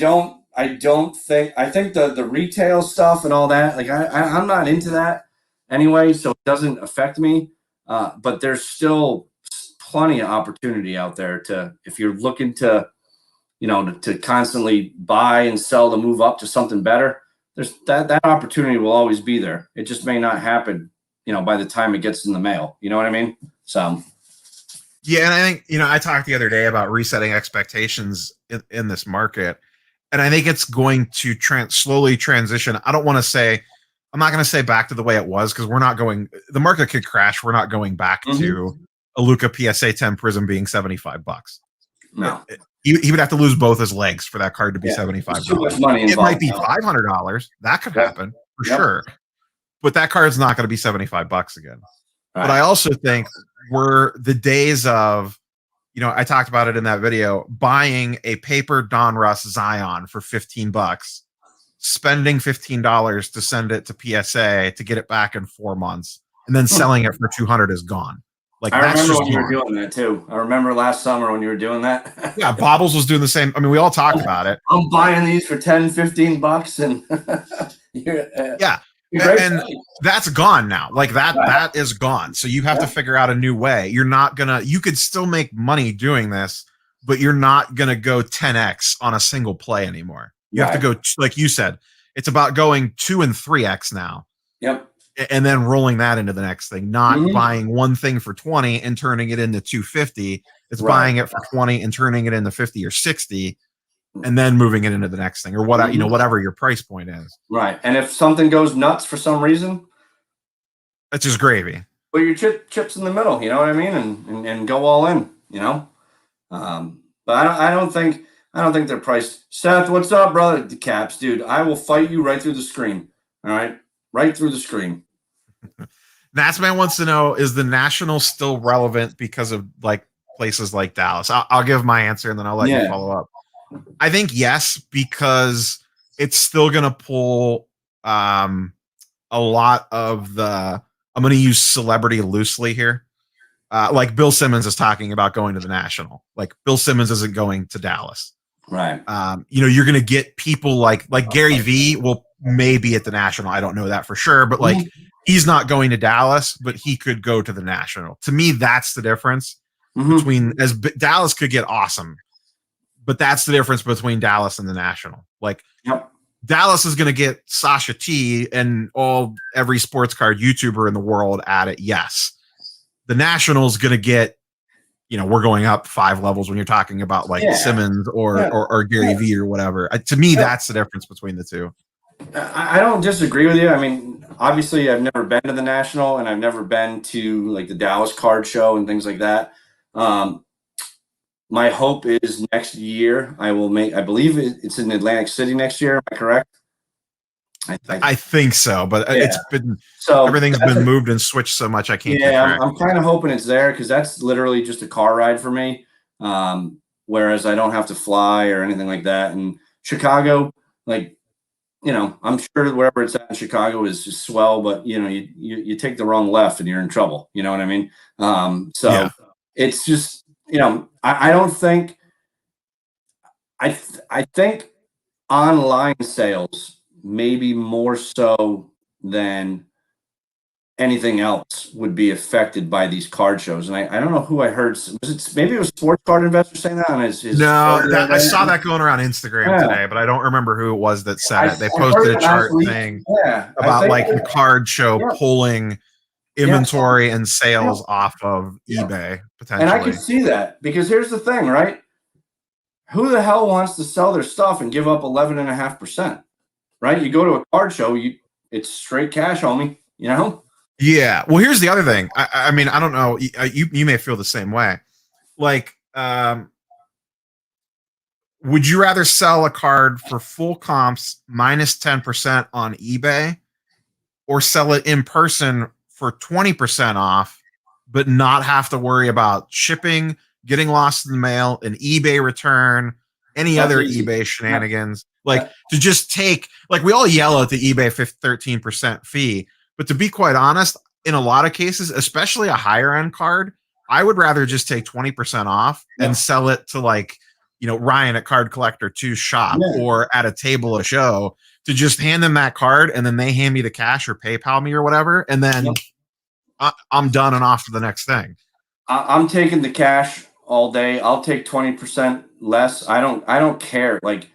think the retail stuff and all that, like I'm not into that anyway, so it doesn't affect me. But there's still plenty of opportunity out there if you're looking to constantly buy and sell to move up to something better. There's that opportunity will always be there. It just may not happen, by the time it gets in the mail. You know what I mean? So. Yeah, and I think, I talked the other day about resetting expectations in this market, and I think it's going to slowly transition. I'm not going to say back to the way it was, because the market could crash. We're not going back to a Luca PSA 10 Prism being $75. No. He would have to lose both his legs for that card to be $75. Too much money involved. It might be $500. That could happen for sure. But that card's not going to be $75 again. Right. But I also think the days of, I talked about it in that video, buying a paper Donruss Zion for $15, spending $15 to send it to PSA to get it back in 4 months, and then selling it for $200 is gone. Like, I remember when you were doing that too. I remember last summer when you were doing that. Yeah, Bobbles was doing the same. I mean, we all talked about it. I'm buying these for $10-15 and and that's gone now. Like that is gone. So you have to figure out a new way. You could still make money doing this, but you're not going to go 10x on a single play anymore. You have to go, like you said, it's about going 2 and 3x now. Yep. And then rolling that into the next thing, not buying one thing for 20 and turning it into 250. It's buying it for 20 and turning it into 50 or 60, and then moving it into the next thing, or whatever your price point is. Right. And if something goes nuts for some reason, that's just gravy. Put your chips in the middle, you know what I mean? And go all in, But I don't think they're priced. Seth, what's up, brother? The Caps, dude. I will fight you right through the screen. All right. Right through the screen. Natsman wants to know, is the National still relevant because of like places like Dallas? I'll give my answer and then I'll let you follow up. I think yes, because it's still going to pull a lot of the, I'm going to use celebrity loosely here. Like Bill Simmons is talking about going to the National. Like Bill Simmons isn't going to Dallas. Right. You're going to get people like Gary Vee will maybe at the National. I don't know that for sure, but like he's not going to Dallas, but he could go to the National. To me, that's the difference between Dallas could get awesome, but that's the difference between Dallas and the National. Like Dallas is going to get Sasha T and every sports card YouTuber in the world at it. Yes. the National's going to get, we're going up 5 levels when you're talking about like Simmons or Gary V or whatever. To me, that's the difference between the two. I don't disagree with you. I mean, obviously, I've never been to the National, and I've never been to like the Dallas Card Show and things like that. My hope is next year I believe it's in Atlantic City next year. Am I correct? I think so, but it's been everything's been moved and switched so much I can't. Yeah, I'm kind of hoping it's there because that's literally just a car ride for me. Whereas I don't have to fly or anything like that. And Chicago, like, I'm sure wherever it's at in Chicago is just swell, but you take the wrong left and you're in trouble. You know what I mean? It's just, I don't think, I think online sales maybe more so than anything else would be affected by these card shows. And I don't know who I heard. Maybe it was Sports Card Investor saying that on his I saw that going around Instagram today, but I don't remember who it was that said it. They posted a chart thing about like the card show pulling inventory and sales off of eBay potentially. And I can see that because here's the thing, right? Who the hell wants to sell their stuff and give up 11.5%? Right? You go to a card show, it's straight cash, homie. Yeah. Well, here's the other thing. I mean, I don't know. You may feel the same way. Like, would you rather sell a card for full comps minus 10% on eBay, or sell it in person for 20% off, but not have to worry about shipping, getting lost in the mail, an eBay return, any other eBay shenanigans? Like to just take, like we all yell at the eBay 13% fee, but to be quite honest, in a lot of cases, especially a higher end card, I would rather just take 20% off and sell it to like, Ryan at Card Collector 2 shop or at a table of show, to just hand them that card and then they hand me the cash or PayPal me or whatever. And then I'm done and off to the next thing. I'm taking the cash all day. I'll take 20% less. I don't care. Like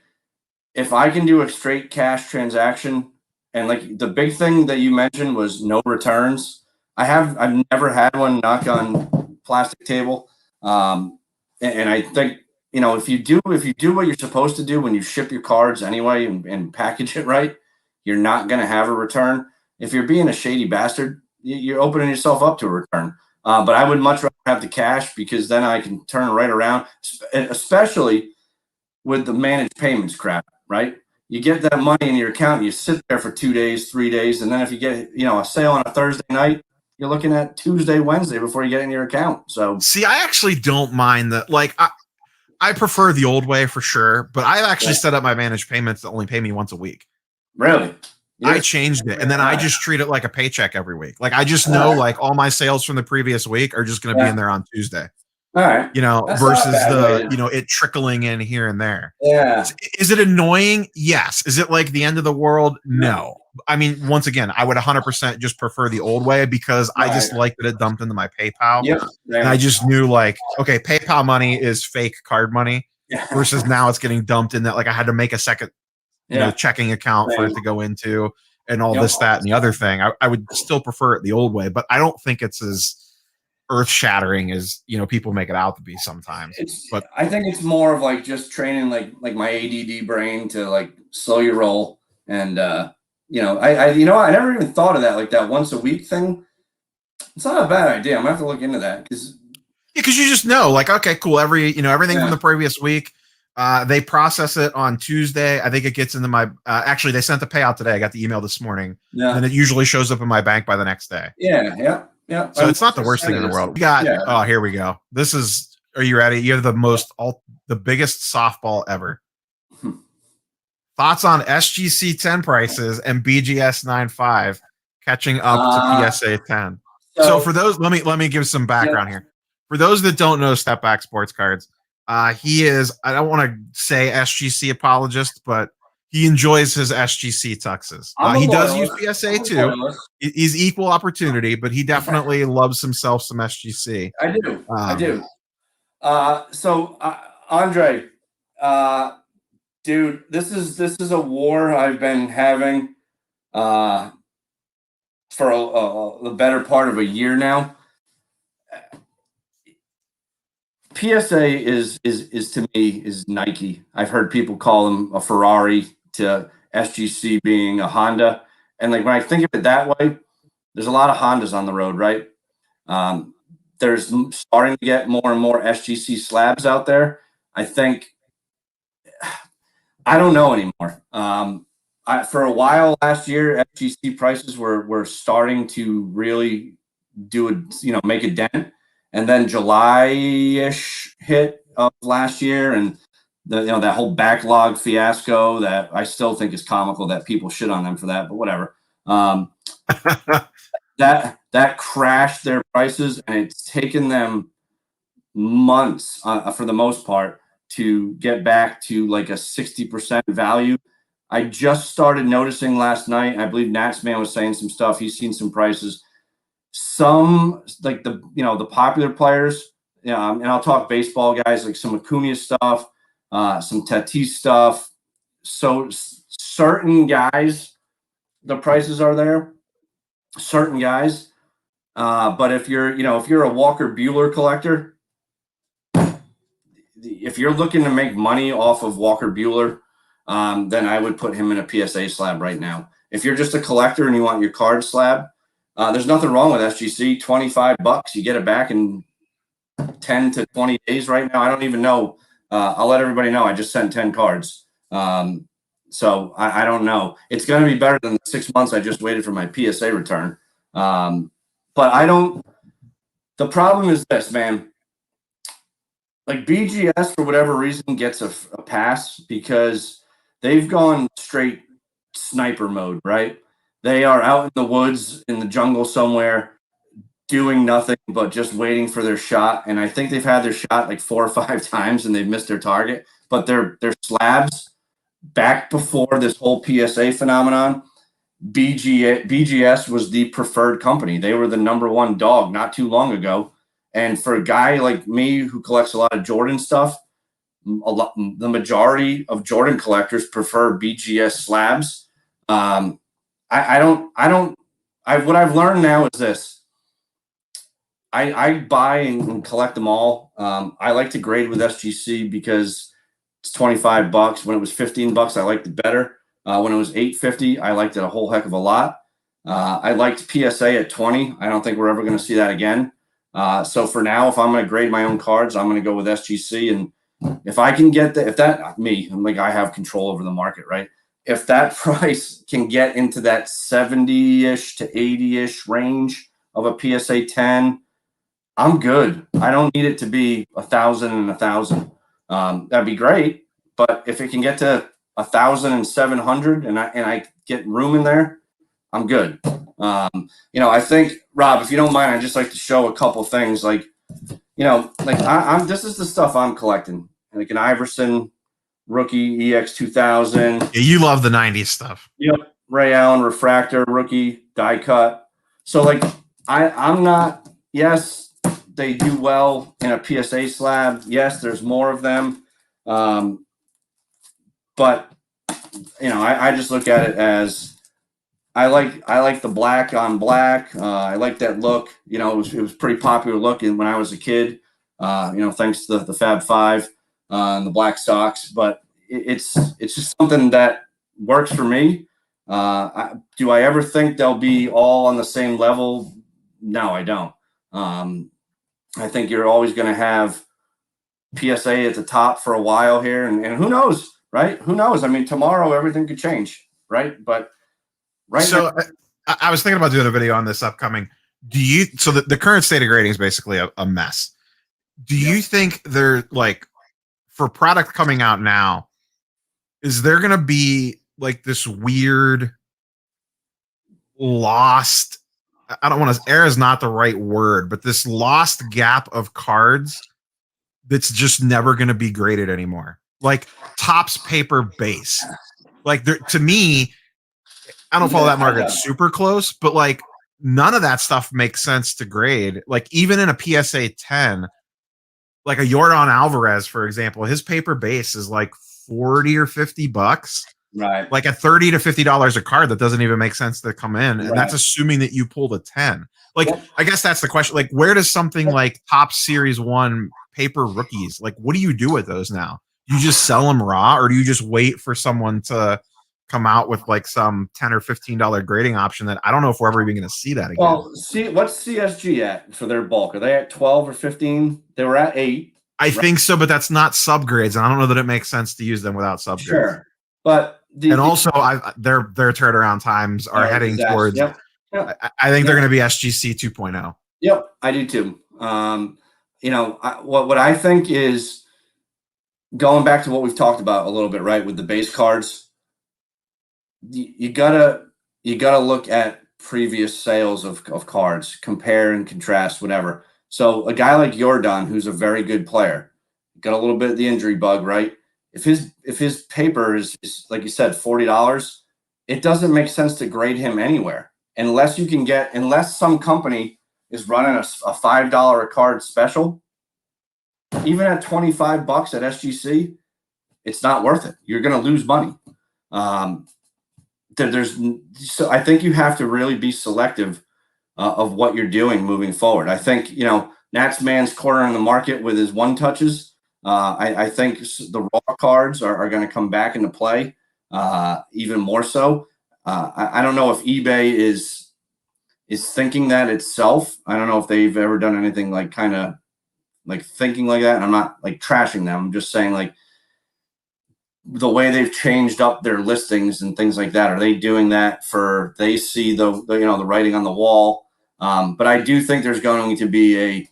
if I can do a straight cash transaction, and like the big thing that you mentioned was no returns. I've never had one, knock on plastic table. And I think, if you do what you're supposed to do when you ship your cards anyway and package it right, you're not going to have a return. If you're being a shady bastard, you're opening yourself up to a return. But I would much rather have the cash because then I can turn it right around, especially with the managed payments crap, right? You get that money in your account, you sit there for 2 days, 3 days, and then if you get, a sale on a Thursday night, you're looking at Tuesday, Wednesday before you get in your account. So see, I actually don't mind that. Like I prefer the old way for sure, but I actually set up my managed payments to only pay me once a week. Really? I changed it, and then I just treat it like a paycheck every week. Like I just know, like all my sales from the previous week are just going to be in there on Tuesday. All right. Versus it trickling in here and there. Yeah. Is it annoying? Yes. Is it like the end of the world? No. I mean, once again, I would 100% just prefer the old way because I just like that it dumped into my PayPal. Yep. And I just knew like, okay, PayPal money is fake card money versus now it's getting dumped in that. Like I had to make a second, checking account for it to go into and all this, that, and the other thing. I would still prefer it the old way, but I don't think it's as earth-shattering as people make it out to be sometimes. But I think it's more of like just training like my ADD brain to like slow your roll. And I never even thought of that, like that once a week thing. It's not a bad idea. I'm gonna have to look into that because you just know, like, okay, cool. Everything from the previous week, they process it on Tuesday. I think it gets into my. Actually, they sent the payout today. I got the email this morning, and it usually shows up in my bank by the next day. Yeah. So it's not the worst thing in the world. We got. Oh, here we go. This is. Are you ready? You have the biggest softball ever. Thoughts on SGC 10 prices and BGS 9.5 catching up to PSA 10. So for those, let me give some background here. For those that don't know Step Back Sports Cards, he is. I don't want to say SGC apologist, but he enjoys his SGC tuxes. He does use PSA too. He's equal opportunity, but he definitely loves himself some SGC. I do. So Andre, dude, this is a war I've been having for the better part of a year now. PSA is to me is Nike. I've heard people call them a Ferrari to SGC being a Honda. And like when I think of it that way, there's a lot of Hondas on the road, right? There's starting to get more and more SGC slabs out there. I think I don't know anymore. For a while last year, SGC prices were starting to really do it, make a dent, and then July-ish hit of last year, and that whole backlog fiasco that I still think is comical that people shit on them for that, but whatever. That crashed their prices, and it's taken them months for the most part to get back to like a 60% value. I just started noticing last night. I believe Natsman was saying some stuff. He's seen some prices. Some like the popular players, and I'll talk baseball guys, like some Acuna stuff, some Tatis stuff. So certain guys, the prices are there. Certain guys, but if you're a Walker Buehler collector, if you're looking to make money off of Walker Buehler, then I would put him in a PSA slab right now. If you're just a collector and you want your card slab, there's nothing wrong with SGC. $25, you get it back in 10 to 20 days right now. I don't even know. I'll let everybody know. I just sent 10 cards. So I don't know. It's going to be better than the 6 months I just waited for my PSA return. But I don't. The problem is this, man. Like BGS, for whatever reason, gets a pass because they've gone straight sniper mode, right? They are out in the woods, in the jungle somewhere, doing nothing but just waiting for their shot. And I think they've had their shot like 4 or 5 times and they've missed their target. But their slabs, back before this whole PSA phenomenon, BGS was the preferred company. They were the #1 dog not too long ago. And for a guy like me who collects a lot of Jordan stuff, the majority of Jordan collectors prefer BGS slabs. What I've learned now is this. I buy and collect them all. I like to grade with SGC because it's $25. When it was $15, I liked it better. When it was $8.50, I liked it a whole heck of a lot. I liked PSA at 20. I don't think we're ever going to see that again. So for now, if I'm going to grade my own cards, I'm going to go with SGC. And if I can get I'm like, I have control over the market, right? If that price can get into that 70-ish to 80-ish range of a PSA 10, I'm good. I don't need it to be 1,000 and 1,000. That'd be great. But if it can get to 1,700 and I get room in there, I'm good. I think, Rob, if you don't mind, I'd just like to show a couple things. Like, I'm this is the stuff I'm collecting. Like an Iverson rookie EX 2000. Yeah, you love the 90s stuff. Yep. Ray Allen refractor rookie die cut. So like I'm not, yes, they do well in a PSA slab. Yes, there's more of them. But I just look at it as I like the black on black. I like that look. It was pretty popular looking when I was a kid. Thanks to the Fab Five and the black socks. But it's just something that works for me. Do I ever think they'll be all on the same level? No, I don't. I think you're always going to have PSA at the top for a while here, and who knows, right? Who knows? I mean, tomorrow everything could change, right? But now, I was thinking about doing a video on this upcoming. The current state of grading is basically a mess. Do you think they're like, for product coming out now, is there going to be like this weird lost, I don't want to, air is not the right word, but this lost gap of cards that's just never going to be graded anymore? Like Topps paper base. Like to me, I don't follow that market super close, but like none of that stuff makes sense to grade. Like even in a PSA 10, like a Yordan Alvarez, for example, his paper base is like $40 or $50. Right. Like at $30 to $50 a card, that doesn't even make sense to come in. And that's assuming that you pulled a 10. Like, Yep. I guess that's the question. Like, where does something like Top Series 1 paper rookies, like, what do you do with those now? Do you just sell them raw, or do you just wait for someone to come out with like some $10 or $15 grading option that I don't know if we're ever even going to see that again? Well, see, what's CSG at for their bulk? Are they at 12 or 15? They were at 8. I think so, but that's not subgrades, and I don't know that it makes sense to use them without subgrades. Sure, but and also, their turnaround times are heading towards. Yep. Yep. I think they're going to be SGC 2.0. Yep, I do too. What I think is going back to what we've talked about a little bit, right, with the base cards. You gotta look at previous sales of cards, compare and contrast, whatever. So a guy like Jordan, who's a very good player, got a little bit of the injury bug, right? If his paper is like you said, $40, it doesn't make sense to grade him anywhere unless some company is running a $5 a card special. Even at $25 at SGC, it's not worth it. You're going to lose money. So I think you have to really be selective of what you're doing moving forward. I think, Nats Man's cornering the market with his one touches. I think the raw cards are going to come back into play even more so. I don't know if eBay is thinking that itself. I don't know if they've ever done anything like kind of like thinking like that. And I'm not like trashing them. I'm just saying like the way they've changed up their listings and things like that. Are they doing that they see the writing on the wall? But I do think there's going to be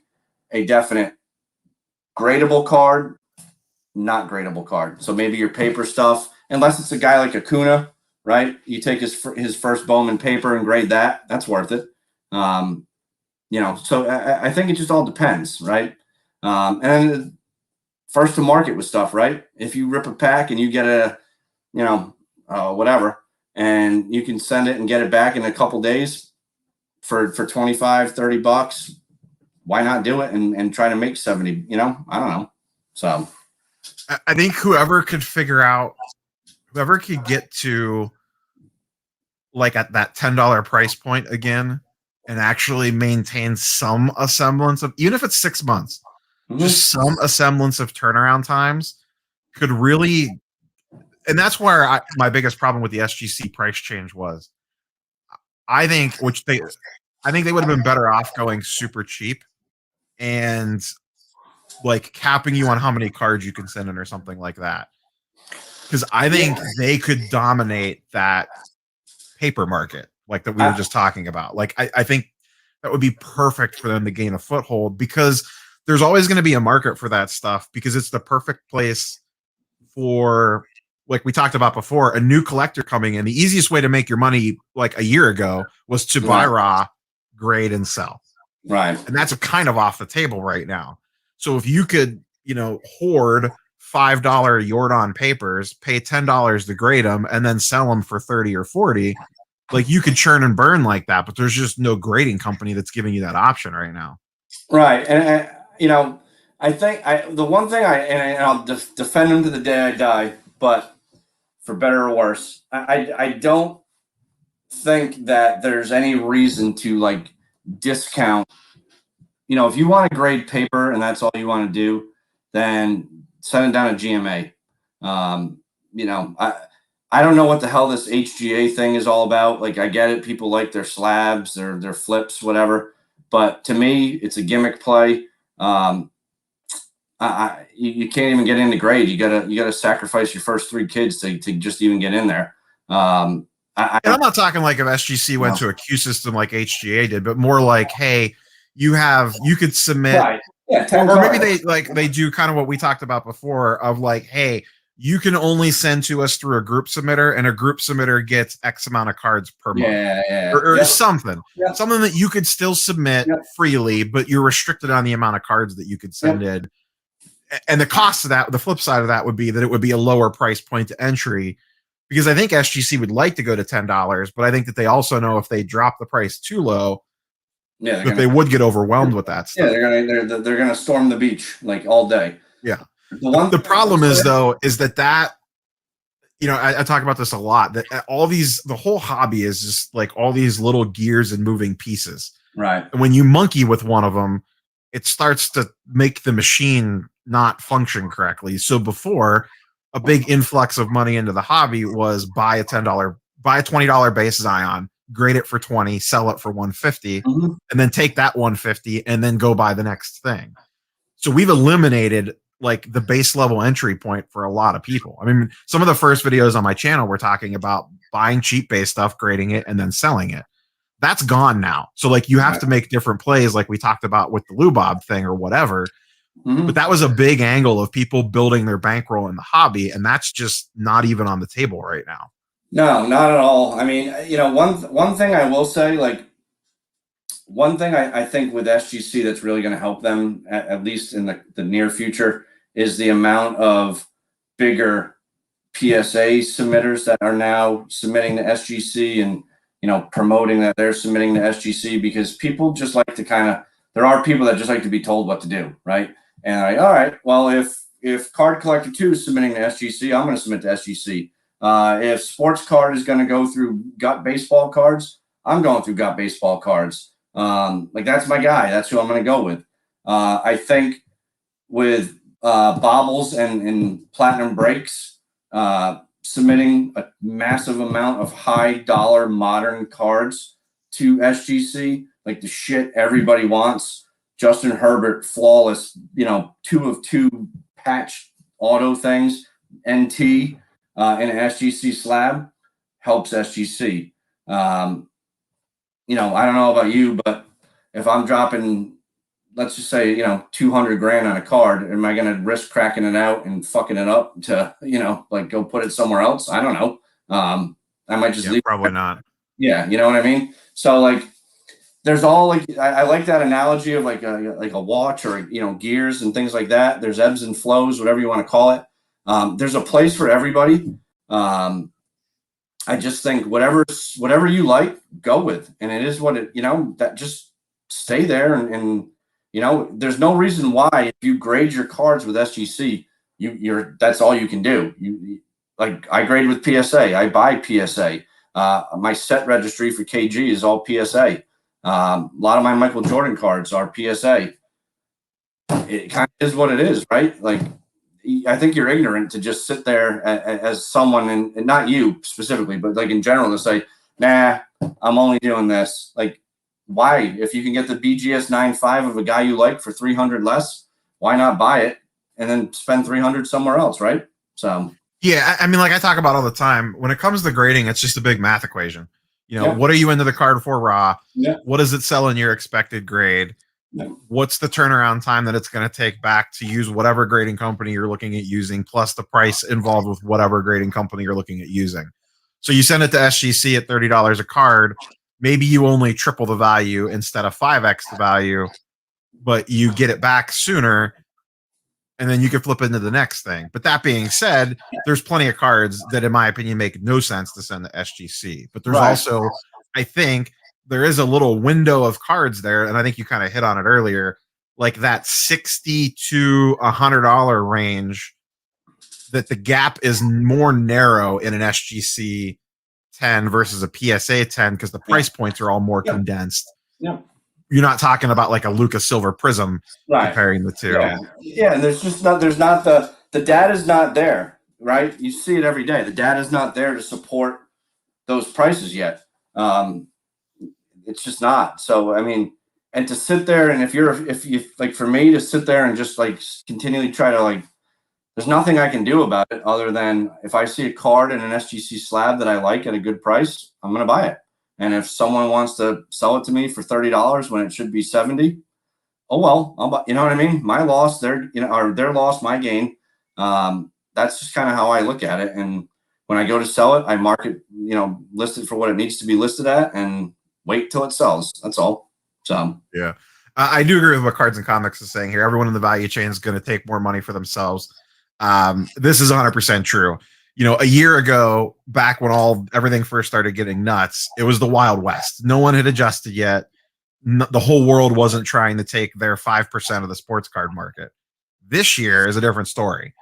a definite gradable card, not gradable card. So maybe your paper stuff, unless it's a guy like Acuna, right? You take his first Bowman paper and grade that. That's worth it. So I think it just all depends, right? And then first to market with stuff, right? If you rip a pack and you get whatever, and you can send it and get it back in a couple days for $25, $30, why not do it and try to make 70? I don't know. So I think whoever could get to like at that $10 price point again and actually maintain some semblance of, even if it's 6 months, just some semblance of turnaround times could really, and that's where my biggest problem with the SGC price change was. I think they would have been better off going super cheap and like capping you on how many cards you can send in or something like that. Because I think they could dominate that paper market like that we were just talking about. Like I think that would be perfect for them to gain a foothold, because there's always going to be a market for that stuff, because it's the perfect place for, like we talked about before, a new collector coming in. The easiest way to make your money like a year ago was to buy raw, grade, and sell. Right. And that's kind of off the table right now. So if you could, hoard $5 Jordan papers, pay $10 to grade them, and then sell them for 30 or 40, like you could churn and burn like that, but there's just no grading company that's giving you that option right now. Right. And I think the one thing I'll defend him to the day I die, but for better or worse, I don't think that there's any reason to like discount. If you want to grade paper and that's all you want to do, then send it down to GMA. I don't know what the hell this HGA thing is all about. Like, I get it. People like their slabs, their flips, whatever. But to me, it's a gimmick play. You can't even get into grade. You gotta sacrifice your first 3 kids to just even get in there. I'm not talking like if SGC went to a Q system like HGA did, but more like, hey, you could submit, right. or maybe they do kind of what we talked about before of like, hey, you can only send to us through a group submitter, and a group submitter gets X amount of cards per month, or something that you could still submit freely, but you're restricted on the amount of cards that you could send in. And the cost of that, the flip side of that would be that it would be a lower price point to entry, because I think SGC would like to go to $10, but I think that they also know if they drop the price too low, they would get overwhelmed with that stuff. Yeah, they're gonna storm the beach like all day. Yeah. The problem is though, is that I talk about this a lot, that the whole hobby is just like all these little gears and moving pieces. Right. And when you monkey with one of them, it starts to make the machine not function correctly. So before, a big influx of money into the hobby was buy a $20 base Zion, grade it for 20, sell it for 150, Mm-hmm. and then take that 150 and then go buy the next thing. So we've eliminated like the base level entry point for a lot of people. I mean, some of the first videos on my channel were talking about buying cheap base stuff, grading it, and then selling it. That's gone now. So like you have to make different plays, like we talked about with the Lubob thing or whatever. Mm-hmm. But that was a big angle of people building their bankroll in the hobby, and that's just not even on the table right now. No, not at all. I mean, one thing I will say, like one thing I think with SGC that's really going to help them, at least in the near future, is the amount of bigger PSA submitters that are now submitting to SGC and promoting that they're submitting to SGC, because people just like to there are people that just like to be told what to do, right? And all right, well, if Card Collector 2 is submitting to SGC, I'm going to submit to SGC. If Sports Card is going to go through Gut Baseball Cards, I'm going through Gut Baseball Cards. Like that's my guy. That's who I'm going to go with. I think with Bobbles and Platinum Breaks, submitting a massive amount of high dollar modern cards to SGC, like the shit everybody wants. Justin Herbert, flawless, 2 of 2 patch auto things, NT in an SGC slab helps SGC. I don't know about you, but if I'm dropping, let's just say, 200 grand on a card, am I going to risk cracking it out and fucking it up to, like go put it somewhere else? I don't know. I might just leave. Probably not. Yeah. You know what I mean? So like, there's all like, I like that analogy of like a watch or, gears and things like that. There's ebbs and flows, whatever you want to call it. There's a place for everybody. I just think whatever you like, go with, and it is what it, that just stay there. And there's no reason why, if you grade your cards with SGC, that's all you can do. Like I grade with PSA, I buy PSA. My set registry for KG is all PSA. A lot of my Michael Jordan cards are PSA. It kind of is what it is, right? Like, I think you're ignorant to just sit there as someone, and not you specifically, but like in general, to say, nah, I'm only doing this. Like, why? If you can get the BGS 9.5 of a guy you like for 300 less, why not buy it and then spend 300 somewhere else, right? So yeah, I mean, like I talk about all the time, when it comes to grading, it's just a big math equation. What are you into the card for raw? Yeah. What does it sell in your expected grade? Yeah. What's the turnaround time that it's going to take back to use whatever grading company you're looking at using, plus the price involved with whatever grading company you're looking at using. So you send it to SGC at $30 a card. Maybe you only triple the value instead of 5x the value, but you get it back sooner, and then you can flip into the next thing. But that being said, there's plenty of cards that, in my opinion, make no sense to send to SGC. But there's also, I think, there is a little window of cards there, and I think you kind of hit on it earlier, like that $60 to $100 range, that the gap is more narrow in an SGC 10 versus a PSA 10 because the price points are all more condensed. Yeah. You're not talking about like a Lucas Silver Prism comparing the two. Yeah, and there's not the data's not there, right? You see it every day. The data's not there to support those prices yet. It's just not. So I mean, and to sit there, and if you like, for me to sit there and just like continually try to like, there's nothing I can do about it other than if I see a card in an SGC slab that I like at a good price, I'm gonna buy it. And if someone wants to sell it to me for $30 when it should be $70, oh well, I'll buy, you know what I mean? My loss, their loss, my gain. That's just kind of how I look at it. And when I go to sell it, I mark it, list it for what it needs to be listed at, and wait till it sells. That's all. So yeah, I do agree with what Cards and Comics is saying here. Everyone in the value chain is going to take more money for themselves. This is 100% true. A year ago, back when everything first started getting nuts, it was the Wild West. No one had adjusted yet. The whole world wasn't trying to take their 5% of the sports card market. This year is a different story.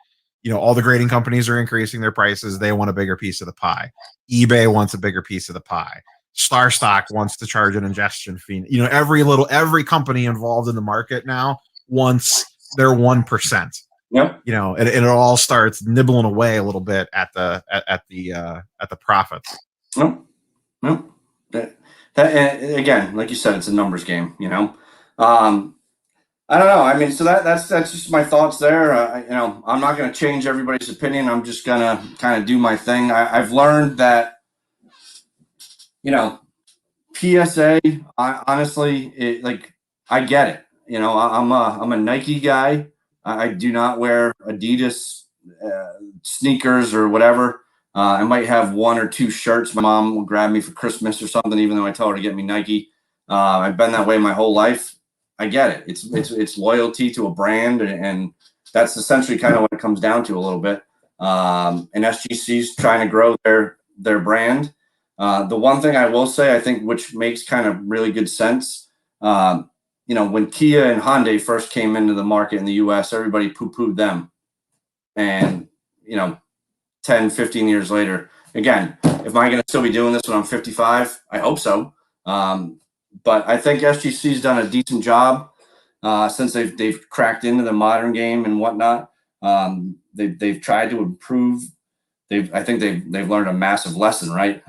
All the grading companies are increasing their prices. They want a bigger piece of the pie. eBay wants a bigger piece of the pie. Star Stock wants to charge an ingestion fee. You know, every company involved in the market now wants their 1%. Yep. You know, and it all starts nibbling away a little bit at the profits. Nope. Nope. That again, like you said, it's a numbers game. You know, I don't know. I mean, so that's just my thoughts there. You know, I'm not going to change everybody's opinion. I'm just going to kind of do my thing. I've learned that, you know, PSA. Honestly, I get it. You know, I'm a Nike guy. I do not wear Adidas sneakers or whatever. I might have one or two shirts my mom will grab me for Christmas or something, even though I tell her to get me Nike. I've been that way my whole life. I get it. It's loyalty to a brand, and that's essentially kind of what it comes down to a little bit. And SGC's trying to grow their brand. The one thing I will say, I think, which makes kind of really good sense, you know, when Kia and Hyundai first came into the market in the U.S., everybody poo-pooed them. And, you know, 10, 15 years later, again, am I going to still be doing this when I'm 55? I hope so. But I think SGC's done a decent job since they've cracked into the modern game and whatnot. They've tried to improve. I think they've learned a massive lesson, right?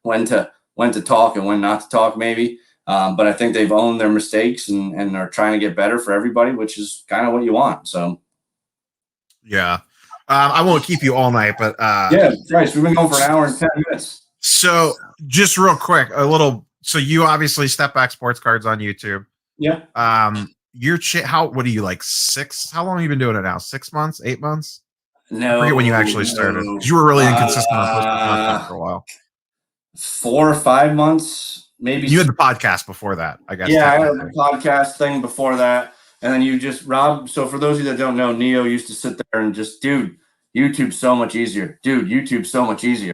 when to talk and when not to talk, maybe. But I think they've owned their mistakes and are trying to get better for everybody, which is kind of what you want. So, yeah. I won't keep you all night, but yeah, Christ, we've been going for an hour and 10 minutes. So just real quick, so you obviously Step Back Sports Cards on YouTube. Yeah. What are you, like 6? How long have you been doing it now? 6 months, 8 months? No. I forget when you actually started. You were really inconsistent on posting content for a while. 4 or 5 months, maybe. You had the podcast before that, I guess. Yeah, I had the podcast thing before that. And then Rob, so for those of you that don't know, Neo used to sit there and just, dude, YouTube's so much easier. Dude, YouTube's so much easier.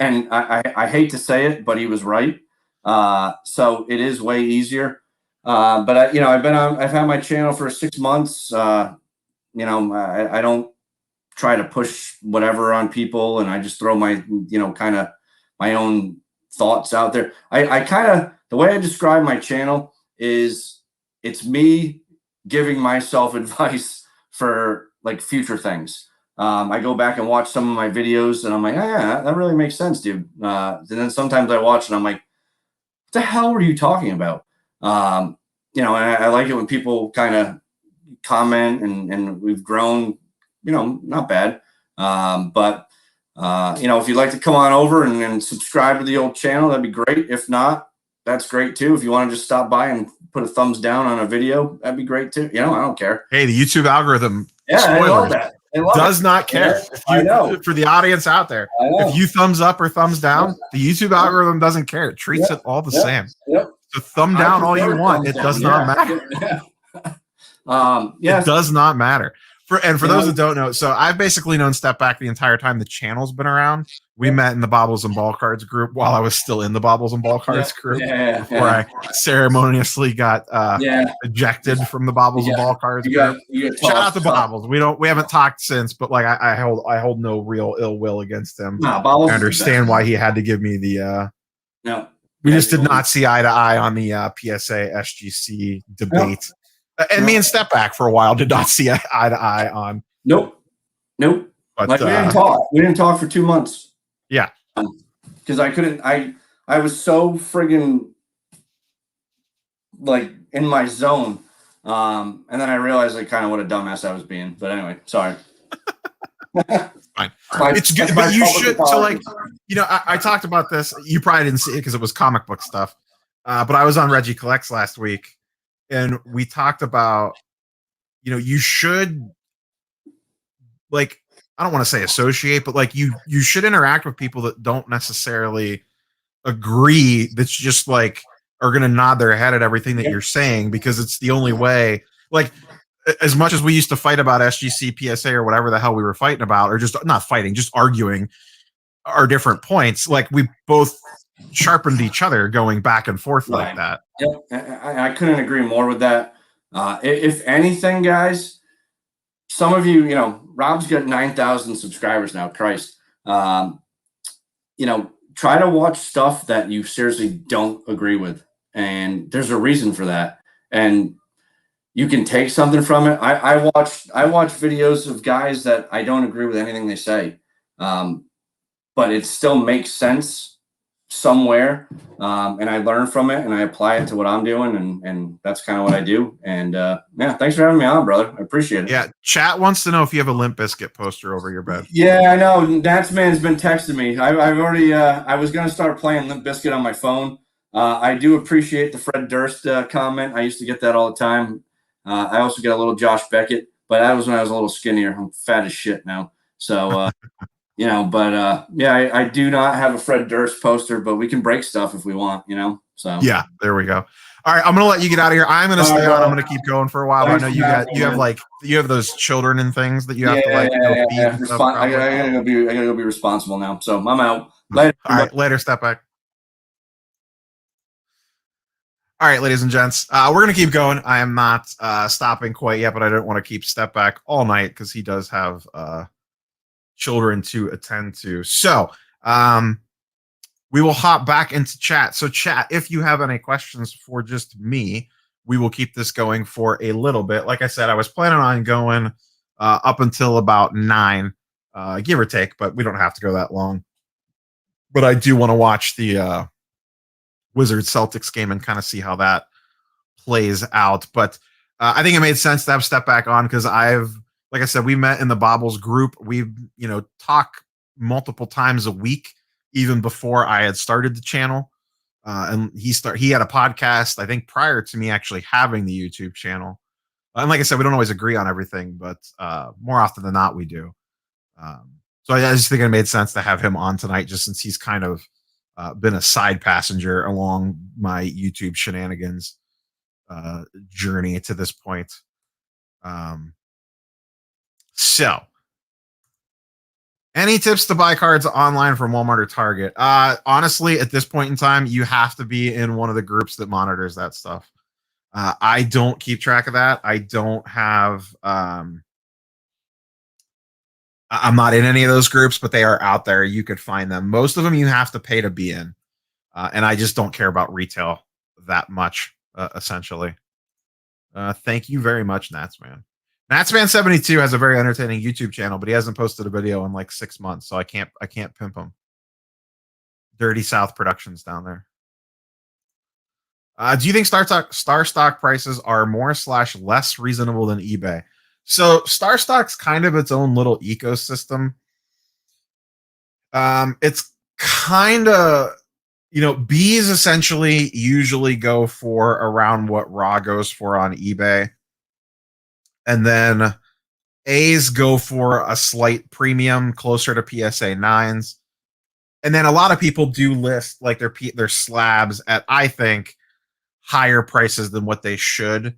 And I hate to say it, but he was right. So it is way easier. But I've had my channel for 6 months. I don't try to push whatever on people, and I just throw my, kind of my own thoughts out there. The way I describe my channel is it's me giving myself advice for like future things. I go back and watch some of my videos and I'm like, yeah, that really makes sense, dude. And then sometimes I watch and I'm like, what the hell were you talking about? And I like it when people kind of comment and we've grown, not bad. But if you'd like to come on over and subscribe to the old channel, that'd be great. If not, that's great too. If you want to just stop by and put a thumbs down on a video, that'd be great too. I don't care. Hey, the YouTube algorithm, I love that. Does not care. I know. For the audience out there, if you thumbs up or thumbs down, the YouTube algorithm doesn't care. It treats it all the same. Yep. So thumb down all you want. It does not matter. It does not matter. For those that don't know, so I've basically known Step Back the entire time the channel's been around. We met in the Bobbles and Ball Cards group while I was still in the Bobbles and Ball Cards group before I ceremoniously got ejected from the Bobbles and Ball Cards group. Shout out to Bobbles. We haven't talked since, but like I hold no real ill will against him. I understand why he had to give me the we just did not see eye to eye on the PSA SGC debate. And me and Step Back for a while did not see eye to eye on. Nope. But we didn't talk. We didn't talk for 2 months. Yeah. Because I couldn't. I was so friggin' like in my zone. And then I realized like kind of what a dumbass I was being. But anyway, sorry. Fine. It's good, but you should. So like, I talked about this. You probably didn't see it because it was comic book stuff. But I was on Reggie Collects last week. And we talked about, you should, like, I don't want to say associate, but like you should interact with people that don't necessarily agree. That's just like are going to nod their head at everything that you're saying because it's the only way. Like, as much as we used to fight about SGC, PSA, or whatever the hell we were fighting about, or just not fighting, just arguing our different points. Like we both sharpened each other going back and forth like that. Yep. I couldn't agree more with that. If anything, guys, some of you, Rob's got 9,000 subscribers now. Christ. try to watch stuff that you seriously don't agree with, and there's a reason for that. And you can take something from it. I watch videos of guys that I don't agree with anything they say, um, but it still makes sense somewhere, and I learn from it and I apply it to what I'm doing, and that's kind of what I do. And yeah, thanks for having me on, brother. I appreciate it. Yeah, chat wants to know if you have a Limp Bizkit poster over your bed. Yeah, I know. Nats man's been texting me. I've already. I was gonna start playing Limp Bizkit on my phone. I do appreciate the Fred Durst comment. I used to get that all the time. I also get a little Josh Beckett, but that was when I was a little skinnier. I'm fat as shit now. So but yeah, I do not have a Fred Durst poster, but we can break stuff if we want. So Yeah, there we go. All right, I'm gonna let you get out of here. I'm gonna stay on. I'm gonna keep going for a while. Thanks I know for having me, you have man. like you have those children and things that you have Yeah, to like go feed and stuff. I gotta go be. I gotta go be responsible now. So I'm out. Later. All right, later, step back. All right, ladies and gents, we're gonna keep going. I am not stopping quite yet, but I don't want to keep step back all night because he does have children to attend to. So we will hop back into chat. So chat, if you have any questions for just me, we will keep this going for a little bit. Like I said, I was planning on going up until about 9, give or take, but we don't have to go that long. But I do want to watch the Wizards Celtics game and kind of see how that plays out. But I think it made sense to have step back on because like I said, we met in the Bobbles group. We, talk multiple times a week, even before I had started the channel. And he had a podcast, I think, prior to me actually having the YouTube channel. And like I said, we don't always agree on everything, but more often than not, we do. So I just think it made sense to have him on tonight, just since he's kind of been a side passenger along my YouTube shenanigans journey to this point. So, any tips to buy cards online from Walmart or Target? Honestly, at this point in time, you have to be in one of the groups that monitors that stuff. I don't keep track of that. I don't have. I'm not in any of those groups, but they are out there. You could find them. Most of them you have to pay to be in, and I just don't care about retail that much. Essentially, thank you very much, Natsman. Natsman72 has a very entertaining YouTube channel, but he hasn't posted a video in like 6 months, so I can't pimp him. Dirty South Productions down there. Do you think Star Stock prices are more/less reasonable than eBay? So Star Stock's kind of its own little ecosystem. It's kind of, Bs essentially usually go for around what Raw goes for on eBay. And then A's go for a slight premium closer to PSA 9s. And then a lot of people do list like their slabs at, I think, higher prices than what they should.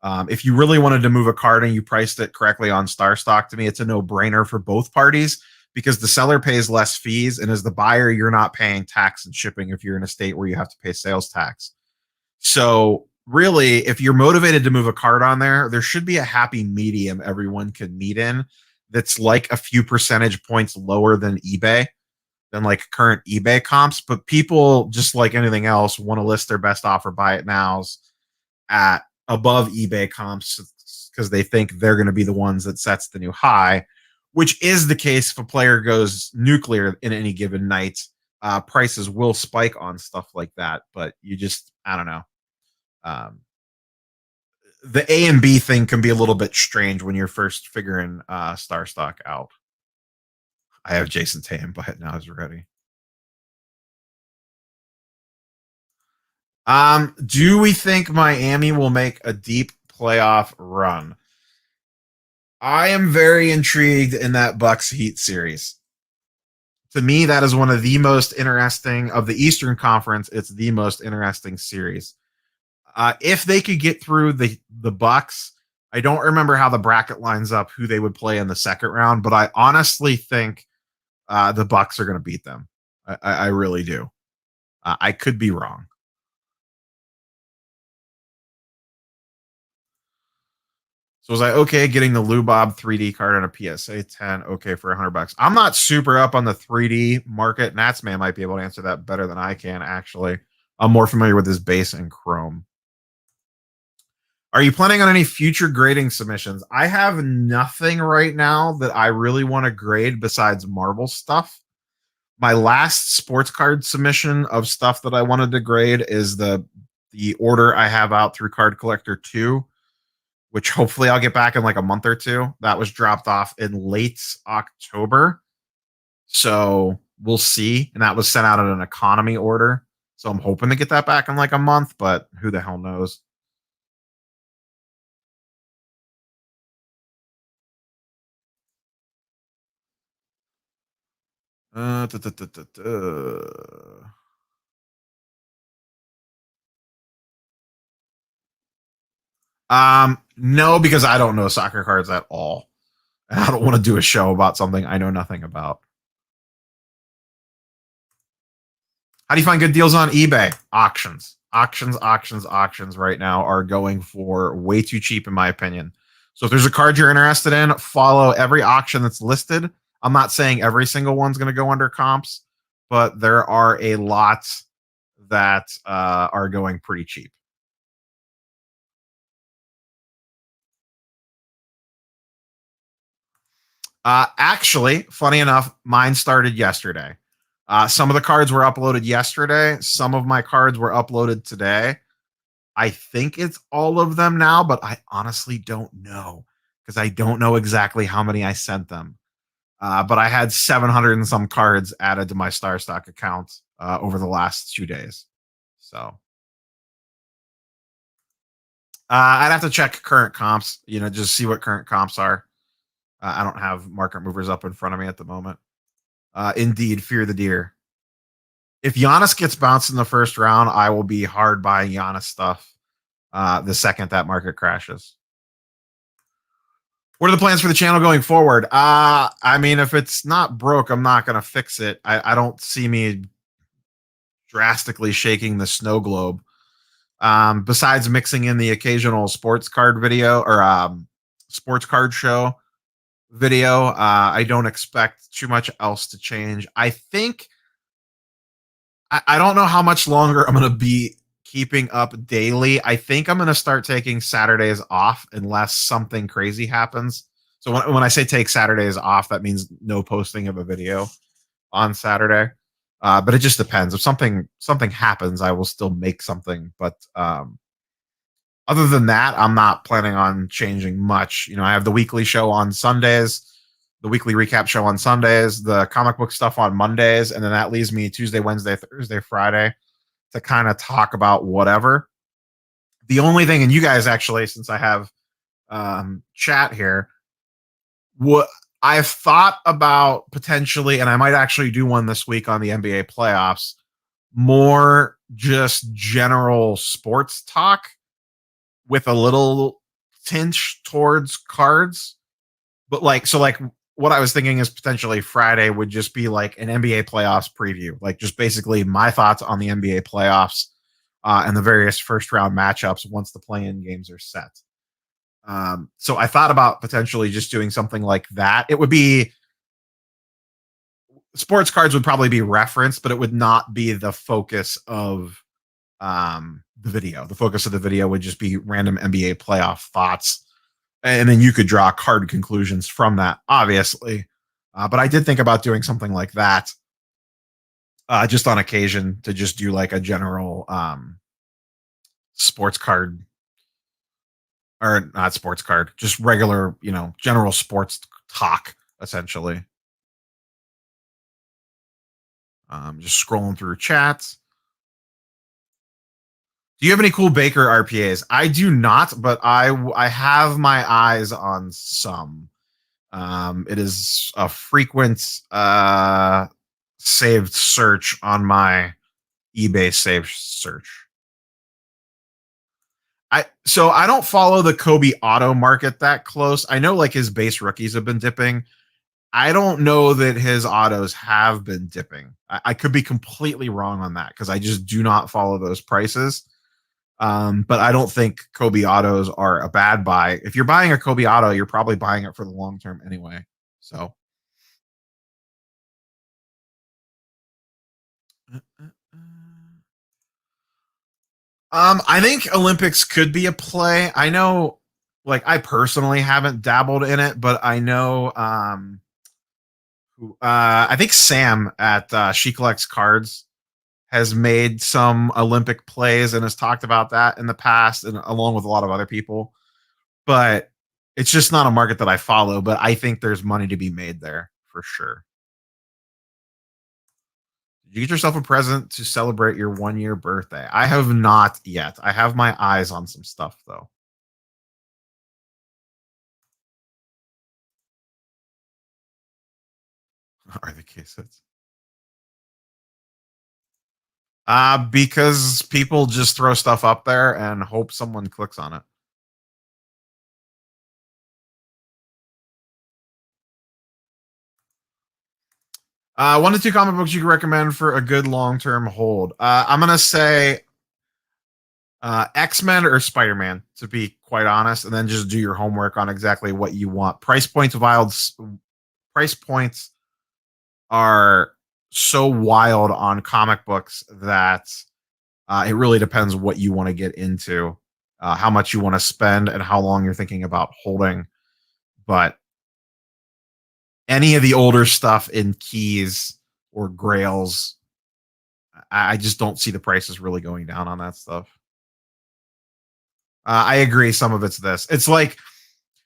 If you really wanted to move a card and you priced it correctly on Star Stock, to me, it's a no-brainer for both parties because the seller pays less fees, and as the buyer, you're not paying tax and shipping if you're in a state where you have to pay sales tax. So really, if you're motivated to move a card on there should be a happy medium everyone can meet in that's like a few percentage points lower than eBay, than like current eBay comps. But people, just like anything else, want to list their best offer, buy it nows at above eBay comps because they think they're going to be the ones that sets the new high, which is the case if a player goes nuclear in any given night. Prices will spike on stuff like that, but I don't know. The A and B thing can be a little bit strange when you're first figuring Star Stock out. I have Jason Tatum, but now he's ready. Do we think Miami will make a deep playoff run? I am very intrigued in that Bucks Heat series. To me, that is one of the most interesting of the Eastern Conference. It's the most interesting series. If they could get through the Bucks, I don't remember how the bracket lines up, who they would play in the second round, but I honestly think the Bucks are going to beat them. I really do. I could be wrong. So was I okay getting the Lou Bob 3D card on a PSA 10? Okay for $100. I'm not super up on the 3D market. Natsman might be able to answer that better than I can, actually. I'm more familiar with his base and Chrome. Are you planning on any future grading submissions? I have nothing right now that I really want to grade besides Marvel stuff. My last sports card submission of stuff that I wanted to grade is the order I have out through Card Collector 2, which hopefully I'll get back in like a month or two. That was dropped off in late October. So we'll see. And that was sent out in an economy order. So I'm hoping to get that back in like a month, but who the hell knows? Uh, da, da, da, da, da. No, because I don't know soccer cards at all. And I don't want to do a show about something I know nothing about. How do you find good deals on eBay? Auctions. Auctions right now are going for way too cheap, in my opinion. So if there's a card you're interested in, follow every auction that's listed. I'm not saying every single one's going to go under comps, but there are a lot that are going pretty cheap. Actually, funny enough, mine started yesterday. Some of the cards were uploaded yesterday. Some of my cards were uploaded today. I think it's all of them now, but I honestly don't know because I don't know exactly how many I sent them. But I had 700 and some cards added to my Star Stock account over the last 2 days. So I'd have to check current comps, just see what current comps are. I don't have market movers up in front of me at the moment. Indeed, fear the deer. If Giannis gets bounced in the first round, I will be hard buying Giannis stuff the second that market crashes. What are the plans for the channel going forward? I mean, if it's not broke, I'm not going to fix it. I don't see me drastically shaking the snow globe. Besides mixing in the occasional sports card video or sports card show video, I don't expect too much else to change. I think I don't know how much longer I'm going to be keeping up daily. I think I'm going to start taking Saturdays off unless something crazy happens. So when I say take Saturdays off, that means no posting of a video on Saturday. But it just depends. If something happens, I will still make something. But other than that, I'm not planning on changing much. I have the weekly show on Sundays, the weekly recap show on Sundays, the comic book stuff on Mondays, and then that leaves me Tuesday, Wednesday, Thursday, Friday to kind of talk about whatever. The only thing, and you guys actually, since I have chat here, what I've thought about potentially, and I might actually do one this week on the NBA playoffs, more just general sports talk with a little tinge towards cards. But like what I was thinking is potentially Friday would just be like an NBA playoffs preview, like just basically my thoughts on the NBA playoffs and the various first round matchups once the play-in games are set. So I thought about potentially just doing something like that. It would be sports cards would probably be referenced, but it would not be the focus of the video. The focus of the video would just be random NBA playoff thoughts. And then you could draw card conclusions from that, obviously. But I did think about doing something like that just on occasion to just do like a general sports card or not sports card, just regular, general sports talk, essentially. Just scrolling through chats. Do you have any cool Baker RPAs? I do not, but I have my eyes on some. It is a frequent saved search on my eBay saved search. So I don't follow the Kobe auto market that close. I know like his base rookies have been dipping. I don't know that his autos have been dipping. I could be completely wrong on that because I just do not follow those prices. But I don't think Kobe autos are a bad buy. If you're buying a Kobe auto, you're probably buying it for the long term anyway. So, I think Olympics could be a play. I know, like, I personally haven't dabbled in it, but I know, I think Sam at She Collects Cards has made some Olympic plays and has talked about that in the past, and along with a lot of other people. But it's just not a market that I follow. But I think there's money to be made there for sure. Did you get yourself a present to celebrate your 1 year birthday? I have not yet. I have my eyes on some stuff though. Are the cases? Because people just throw stuff up there and hope someone clicks on it. 1 to 2 comic books you can recommend for a good long term hold. I'm gonna say X-Men or Spider-Man, to be quite honest, and then just do your homework on exactly what you want. Price points are so wild on comic books that it really depends what you want to get into, how much you want to spend, and how long you're thinking about holding. But any of the older stuff in keys or grails, I just don't see the prices really going down on that stuff. I agree. Some of it's this. It's like,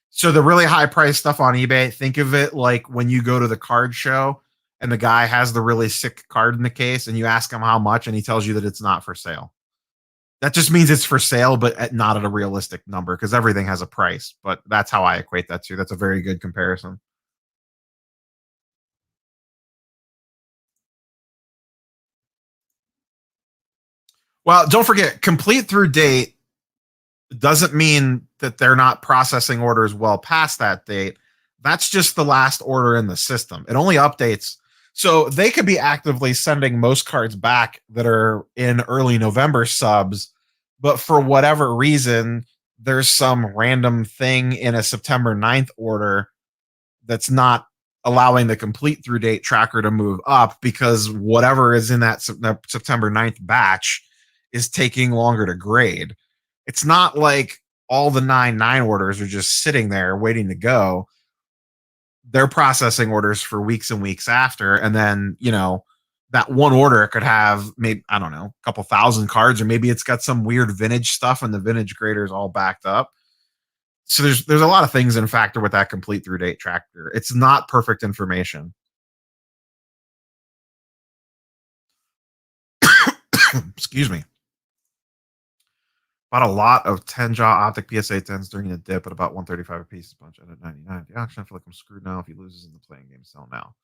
so the really high price stuff on eBay, think of it like when you go to the card show and the guy has the really sick card in the case and you ask him how much and he tells you that it's not for sale. That just means it's for sale, but not at a realistic number because everything has a price. But that's how I equate that to. That's a very good comparison. Well, don't forget, complete through date doesn't mean that they're not processing orders well past that date. That's just the last order in the system. It only updates. So they could be actively sending most cards back that are in early November subs, but for whatever reason, there's some random thing in a September 9th order that's not allowing the complete through date tracker to move up because whatever is in that September 9th batch is taking longer to grade. It's not like all the 9/9 orders are just sitting there waiting to go. They're processing orders for weeks and weeks after. And then, that one order could have maybe, I don't know, a couple thousand cards, or maybe it's got some weird vintage stuff and the vintage grader is all backed up. So there's a lot of things in factor with that complete through date tracker. It's not perfect information. Excuse me. Bought a lot of 10 jaw optic PSA 10s during the dip at about 135 a piece. Bunch at 99. The auction, I feel like I'm screwed now. If he loses in the playing game, sell now.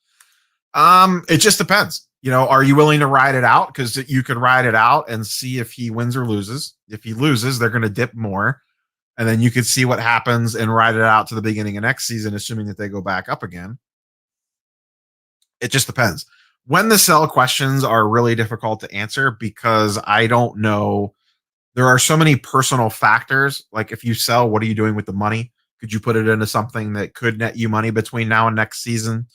It just depends. Are you willing to ride it out? Because you could ride it out and see if he wins or loses. If he loses, they're going to dip more. And then you could see what happens and ride it out to the beginning of next season, assuming that they go back up again. It just depends. When the sell questions are really difficult to answer because I don't know. There are so many personal factors. Like if you sell, what are you doing with the money? Could you put it into something that could net you money between now and next season?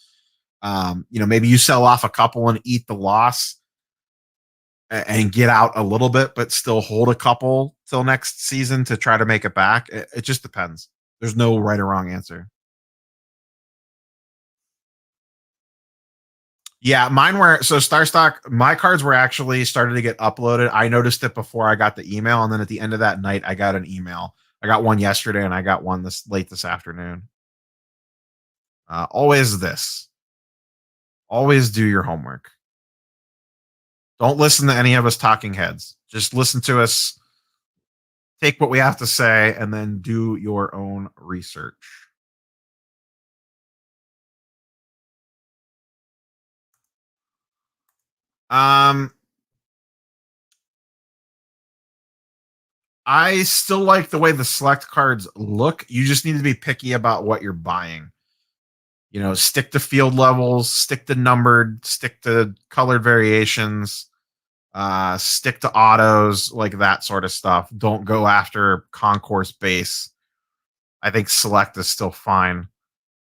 Maybe you sell off a couple and eat the loss and get out a little bit, but still hold a couple till next season to try to make it back. It just depends. There's no right or wrong answer. Yeah, mine were so StarStock. My cards were actually started to get uploaded. I noticed it before I got the email, and then at the end of that night, I got an email. I got one yesterday, and I got one this afternoon. Always this. Always do your homework. Don't listen to any of us talking heads. Just listen to us. Take what we have to say, and then do your own research. Um, I still like the way the select cards look. You just need to be picky about what you're buying. Stick to field levels, stick to numbered, stick to colored variations. Stick to autos, like that sort of stuff. Don't go after concourse base. I think select is still fine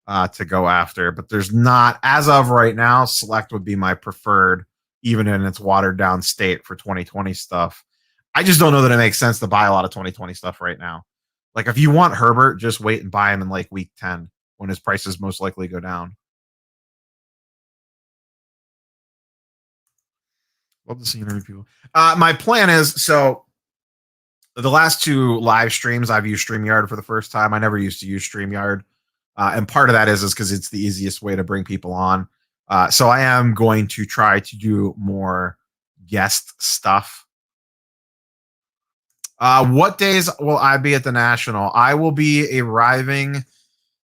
to go after, but there's not, as of right now, select would be my preferred, even in its watered down state for 2020 stuff. I just don't know that it makes sense to buy a lot of 2020 stuff right now. Like if you want Herbert, just wait and buy him in like week 10 when his prices most likely go down. Love to see interview people. My plan is, so the last two live streams I've used StreamYard for the first time. I never used to use StreamYard. And part of that is because it's the easiest way to bring people on. So I am going to try to do more guest stuff. What days will I be at the National? I will be arriving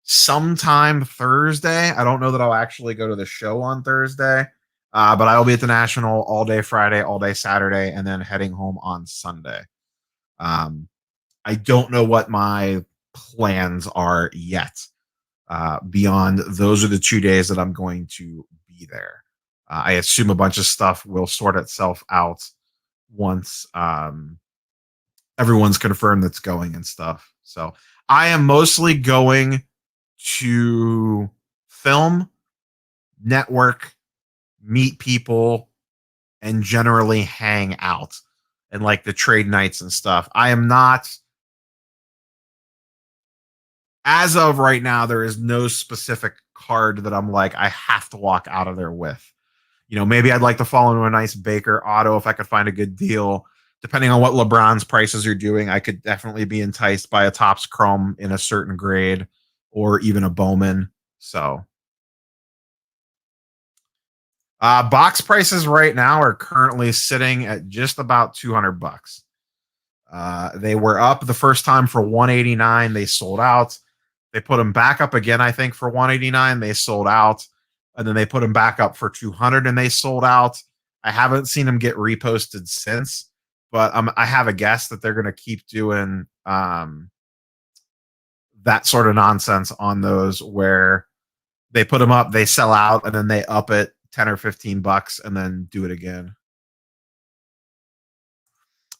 sometime Thursday. I don't know that I'll actually go to the show on Thursday, but I will be at the National all day Friday, all day Saturday, and then heading home on Sunday. I don't know what my plans are yet. Beyond those are the 2 days that I'm going to be there. I assume a bunch of stuff will sort itself out once everyone's confirmed that's going and stuff. So I am mostly going to film, network, meet people, and generally hang out and like the trade nights and stuff. I am not, as of right now, there is no specific card that I'm like, I have to walk out of there with. You know, maybe I'd like to fall into a nice Baker auto if I could find a good deal. Depending on what LeBron's prices are doing, I could definitely be enticed by a Topps Chrome in a certain grade or even a Bowman. So, box prices right now are currently sitting at just about $200. They were up the first time for 189. They sold out. They put them back up again, I think, for 189. They sold out. And then they put them back up for 200 and they sold out. I haven't seen them get reposted since, but I have a guess that they're going to keep doing that sort of nonsense on those where they put them up, they sell out, and then they up it 10 or $15 and then do it again.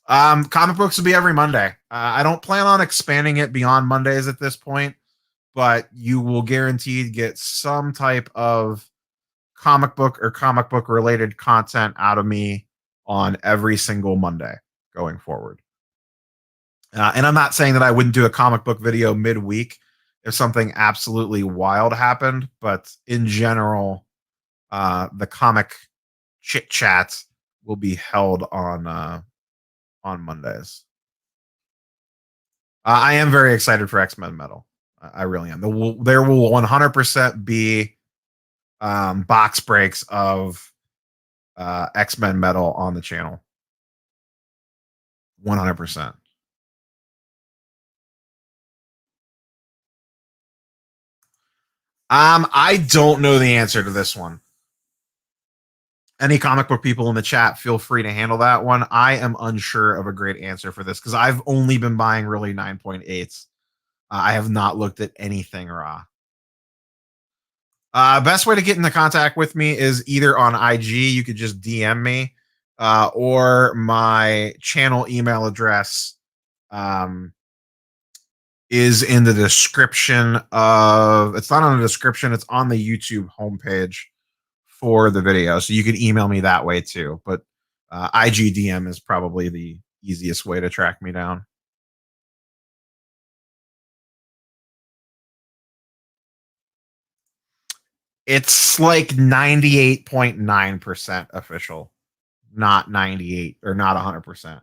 Comic books will be every Monday. I don't plan on expanding it beyond Mondays at this point, but you will guaranteed get some type of comic book or comic book related content out of me on every single Monday going forward. And I'm not saying that I wouldn't do a comic book video midweek if something absolutely wild happened, but in general, the comic chit chat will be held on Mondays. I am very excited for X-Men Metal. I really am. There will 100% be box breaks of X-Men Metal on the channel. 100%. I don't know the answer to this one. Any comic book people in the chat, feel free to handle that one. I am unsure of a great answer for this because I've only been buying really 9.8s. I have not looked at anything raw. Best way to get into contact with me is either on IG. You could just DM me, or my channel email address is in the description of. It's not on the description. It's on the YouTube homepage for the video, so you can email me that way too. But IG DM is probably the easiest way to track me down. It's like 98.9% official, not 98 or not 100%.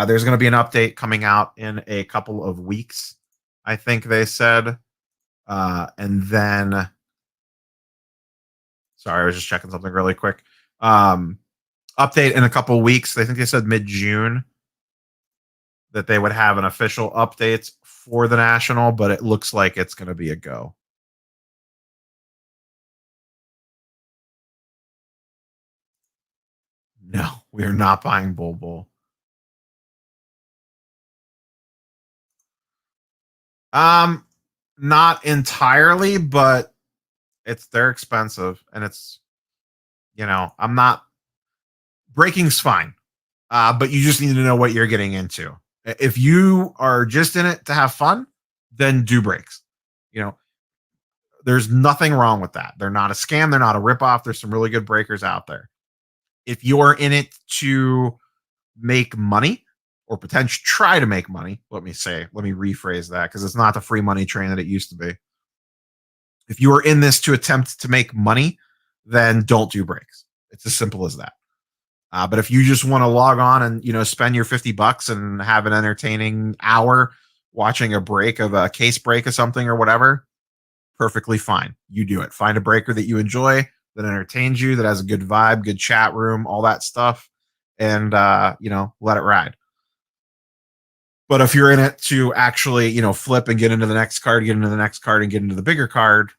There's going to be an update coming out in a couple of weeks, I think they said. And then, sorry, I was just checking something really quick. Update in a couple of weeks. I think they said mid-June that they would have an official update for the National, but it looks like it's going to be a go. No, we are not buying Bull. Not entirely, but they're expensive, and it's, I'm not, breaking's fine. But you just need to know what you're getting into. If you are just in it to have fun, then do breaks. You know, there's nothing wrong with that. They're not a scam. They're not a ripoff. There's some really good breakers out there. If you're in it to make money or potentially try to make money, let me rephrase that because it's not the free money train that it used to be. If you are in this to attempt to make money, then don't do breaks. It's as simple as that. But if you just want to log on and spend your $50 and have an entertaining hour watching a break of a case break of something or whatever, perfectly fine. You do it. Find a breaker that you enjoy, that entertains you, that has a good vibe, good chat room, all that stuff, and let it ride. But if you're in it to actually, flip and get into the next card, get into the next card, and get into the bigger card,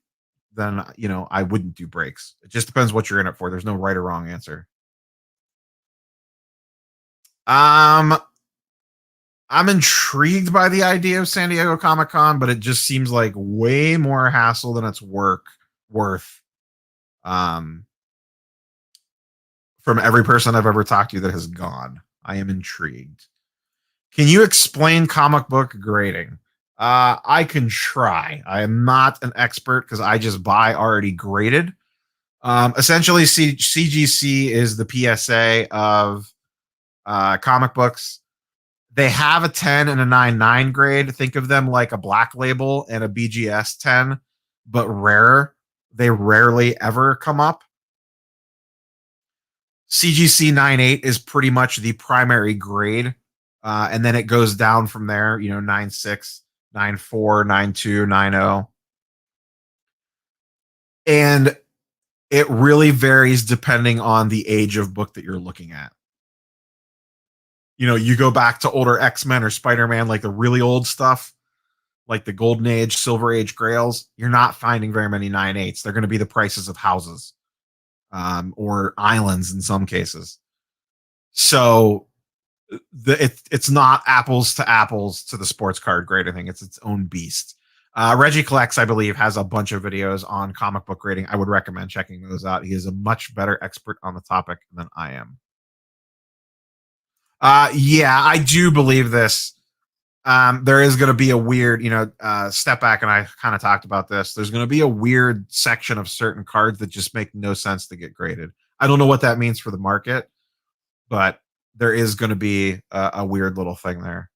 then I wouldn't do breaks. It just depends what you're in it for. There's no right or wrong answer. I'm intrigued by the idea of San Diego Comic-Con, but it just seems like way more hassle than it's worth. From every person I've ever talked to that has gone, I am intrigued. Can you explain comic book grading? I can try. I am not an expert because I just buy already graded. Essentially, CGC is the PSA of comic books. They have a 10 and a 9.9 grade. Think of them like a Black Label and a BGS 10, but rarer. They rarely ever come up. CGC 9.8 is pretty much the primary grade. And then it goes down from there, 9.6, 9.4, 9.2, 9.0. And it really varies depending on the age of book that you're looking at. You go back to older X-Men or Spider-Man, like the really old stuff, like the Golden Age, Silver Age Grails, you're not finding very many 9.8s. They're going to be the prices of houses or islands in some cases. So it's not apples to apples to the sports card grade. I think it's its own beast. Reggie Collects, I believe, has a bunch of videos on comic book grading. I would recommend checking those out. He is a much better expert on the topic than I am. Yeah, I do believe this. There is going to be a weird, step back, and I kind of talked about this. There's going to be a weird section of certain cards that just make no sense to get graded. I don't know what that means for the market, but there is going to be a weird little thing there.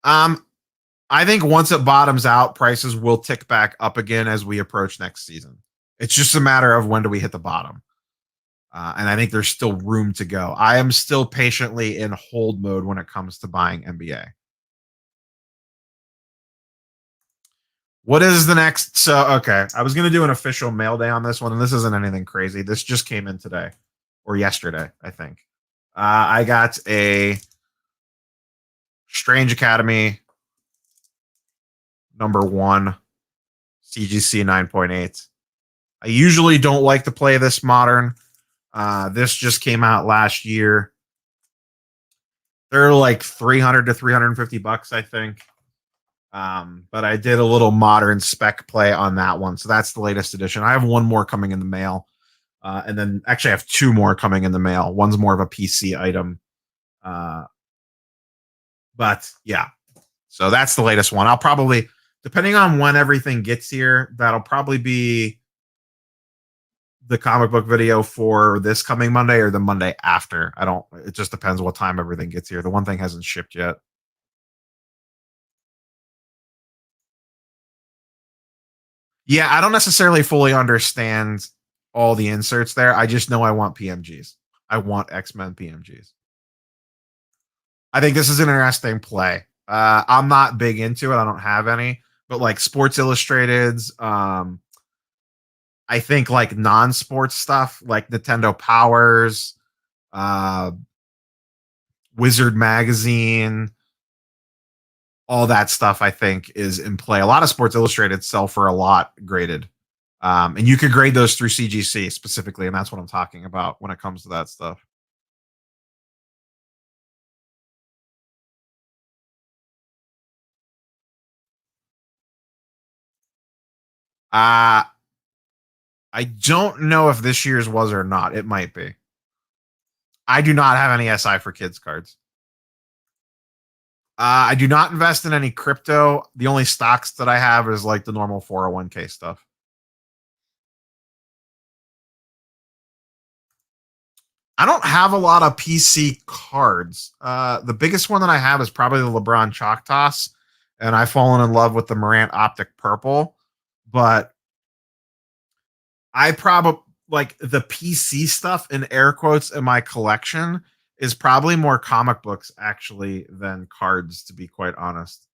I think once it bottoms out, prices will tick back up again as we approach next season. It's just a matter of when do we hit the bottom. And I think there's still room to go. I am still patiently in hold mode when it comes to buying NBA. What is the next? So, okay. I was going to do an official mail day on this one, and this isn't anything crazy. This just came in today or yesterday, I think. I got a Strange Academy #1 CGC 9.8. I usually don't like to play this modern. This just came out last year. They're like $300 to $350, I think. But I did a little modern spec play on that one. So that's the latest edition. I have one more coming in the mail. And then actually I have two more coming in the mail. One's more of a PC item. But yeah. So that's the latest one. I'll probably, depending on when everything gets here, that'll probably be the comic book video for this coming Monday or the Monday after. It just depends what time everything gets here. The one thing hasn't shipped yet. Yeah, I don't necessarily fully understand all the inserts there. I just know I want PMGs. I want X-Men PMGs. I think this is an interesting play. I'm not big into it. I don't have any, but like Sports Illustrated's, I think like non-sports stuff like Nintendo Powers, Wizard Magazine, all that stuff I think is in play. A lot of Sports Illustrated sell for a lot graded. And you could grade those through CGC specifically, and that's what I'm talking about when it comes to that stuff. I don't know if this year's was or not. It might be. I do not have any SI for kids cards. I do not invest in any crypto. The only stocks that I have is like the normal 401k stuff. I don't have a lot of PC cards. The biggest one that I have is probably the LeBron Chalk Toss, and I've fallen in love with the Morant Optic Purple. But I probably like the PC stuff in air quotes in my collection is probably more comic books actually than cards, to be quite honest.